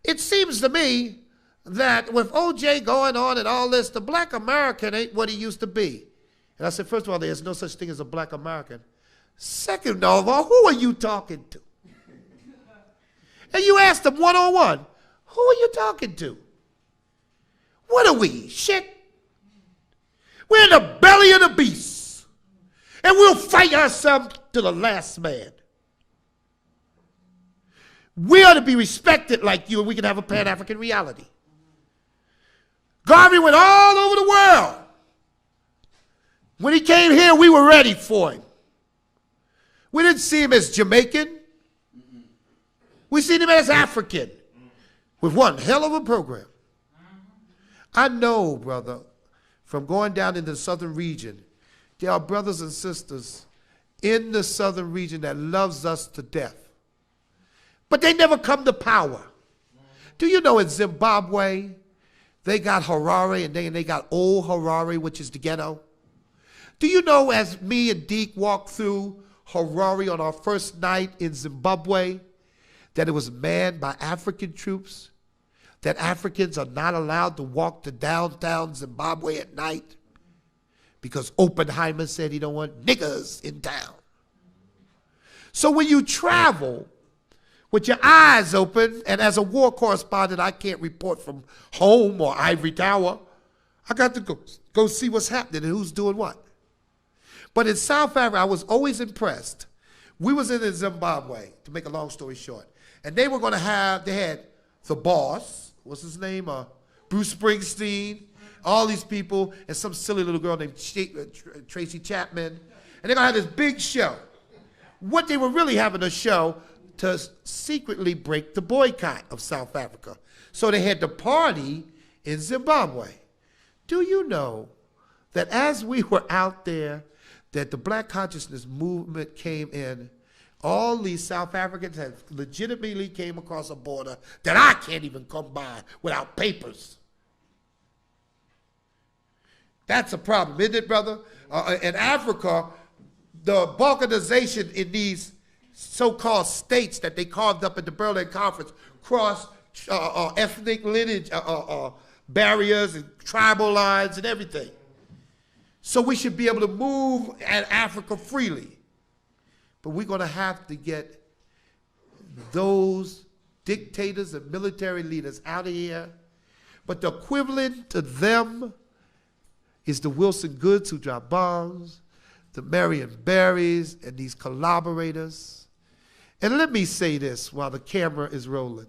It seems to me that with OJ going on and all this, the black American ain't what he used to be. And I said, first of all, there's no such thing as a black American. Second of all, who are you talking to? And you asked them one-on-one, who are you talking to? What are we, shit? We're in the belly of the beast. And we'll fight ourselves to the last man. We ought to be respected like you and we can have a Pan-African reality. Garvey went all over the world. When he came here, we were ready for him. We didn't see him as Jamaican. We seen him as African with one hell of a program. I know, brother, from going down into the southern region, there are brothers and sisters in the southern region that loves us to death. But they never come to power. Do you know in Zimbabwe, they got Harare and they got old Harare, which is the ghetto? Do you know as me and Deke walked through Harare on our first night in Zimbabwe, that it was manned by African troops, that Africans are not allowed to walk to downtown Zimbabwe at night because Oppenheimer said he don't want niggers in town. So when you travel with your eyes open, and as a war correspondent, I can't report from home or Ivory Tower. I got to go see what's happening and who's doing what. But in South Africa, I was always impressed. We was in Zimbabwe, to make a long story short. And they were going to have, they had the boss, what's his name? Bruce Springsteen, all these people, and some silly little girl named Tracy Chapman. And they're going to have this big show. What they were really having a show to secretly break the boycott of South Africa. So they had the party in Zimbabwe. Do you know that as we were out there, that the black consciousness movement came in, all these South Africans have legitimately came across a border that I can't even come by without papers. That's a problem, isn't it, brother? In Africa, the balkanization in these so-called states that they carved up at the Berlin Conference cross ethnic lineage barriers and tribal lines and everything. So we should be able to move in Africa freely. But we're going to have to get those dictators and military leaders out of here. But the equivalent to them is the Wilson Goods who drop bombs, the Marion Barrys, and these collaborators. And let me say this while the camera is rolling.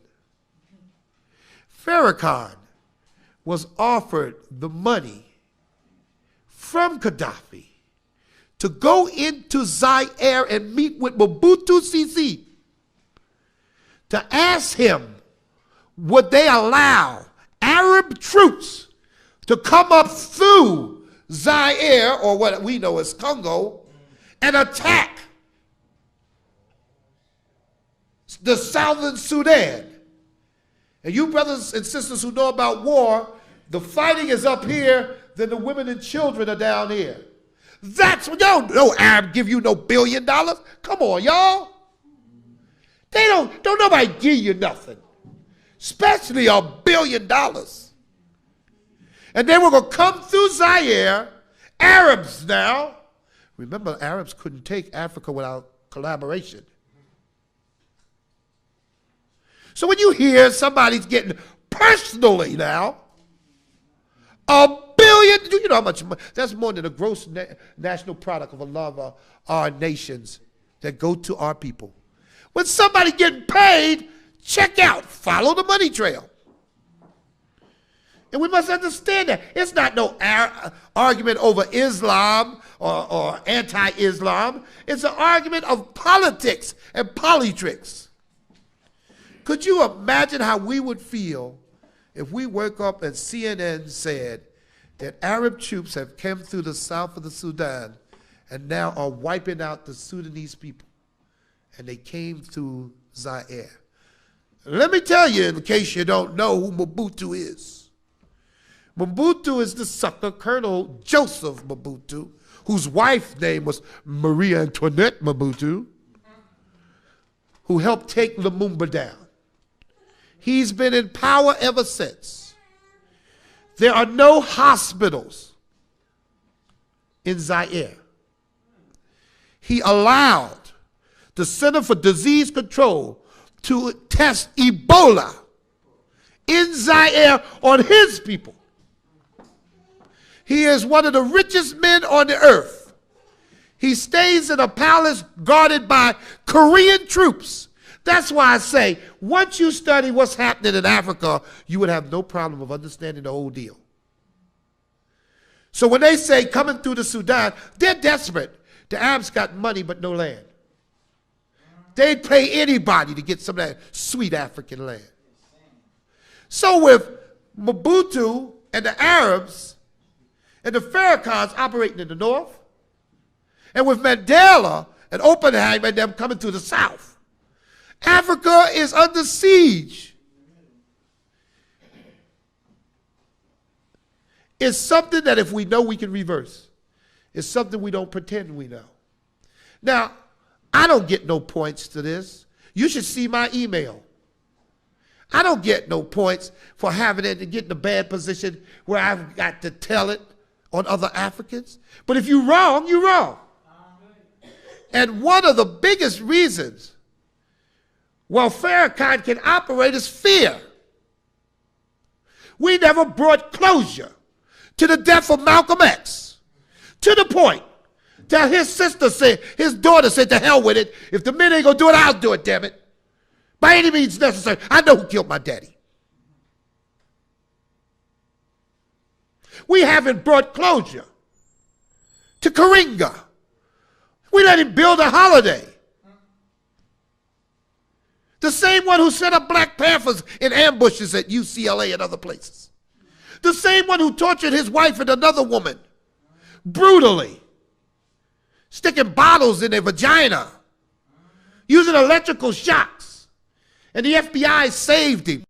Farrakhan was offered the money from Gaddafi to go into Zaire and meet with Mobutu Sese to ask him, would they allow Arab troops to come up through Zaire, or what we know as Congo, and attack the southern Sudan. And you brothers and sisters who know about war, the fighting is up here, then the women and children are down here. That's what, no Arab give you no $1 billion. Come on, y'all. They don't nobody give you nothing. Especially $1 billion. And they were going to come through Zaire, Arabs now. Remember, Arabs couldn't take Africa without collaboration. So when you hear somebody's getting personally now, $1 billion, you know how much money, that's more than the gross national product of a lot of our nations that go to our people. When somebody getting paid, check out, follow the money trail. And we must understand that. It's not no argument over Islam or anti-Islam. It's an argument of politics and politricks. Could you imagine how we would feel if we woke up and CNN said that Arab troops have come through the south of the Sudan and now are wiping out the Sudanese people, and they came through Zaire? Let me tell you, in case you don't know who Mobutu is. Mobutu is the sucker, Colonel Joseph Mobutu, whose wife's name was Marie Antoinette Mobutu, who helped take Lumumba down. He's been in power ever since. There are no hospitals in Zaire. He allowed the Center for Disease Control to test Ebola in Zaire on his people. He is one of the richest men on the earth. He stays in a palace guarded by Korean troops. That's why I say, once you study what's happening in Africa, you would have no problem of understanding the whole deal. So when they say coming through the Sudan, they're desperate. The Arabs got money but no land. They'd pay anybody to get some of that sweet African land. So with Mobutu and the Arabs and the Farrakhan's operating in the north, and with Mandela and Oppenheimer and them coming to the south, Africa is under siege. It's something that if we know, we can reverse. It's something we don't pretend we know. Now, I don't get no points to this. You should see my email. I don't get no points for having it and getting a bad position where I've got to tell it on other Africans. But if you're wrong, you're wrong. And one of the biggest reasons why Farrakhan can operate is fear. We never brought closure to the death of Malcolm X, to the point that his sister said, his daughter said, to hell with it. If the men ain't gonna do it, I'll do it, damn it. By any means necessary. I know who killed my daddy. We haven't brought closure to Karinga. We let him build a holiday. The same one who set up Black Panthers in ambushes at UCLA and other places. The same one who tortured his wife and another woman brutally, sticking bottles in their vagina, using electrical shocks, and the FBI saved him.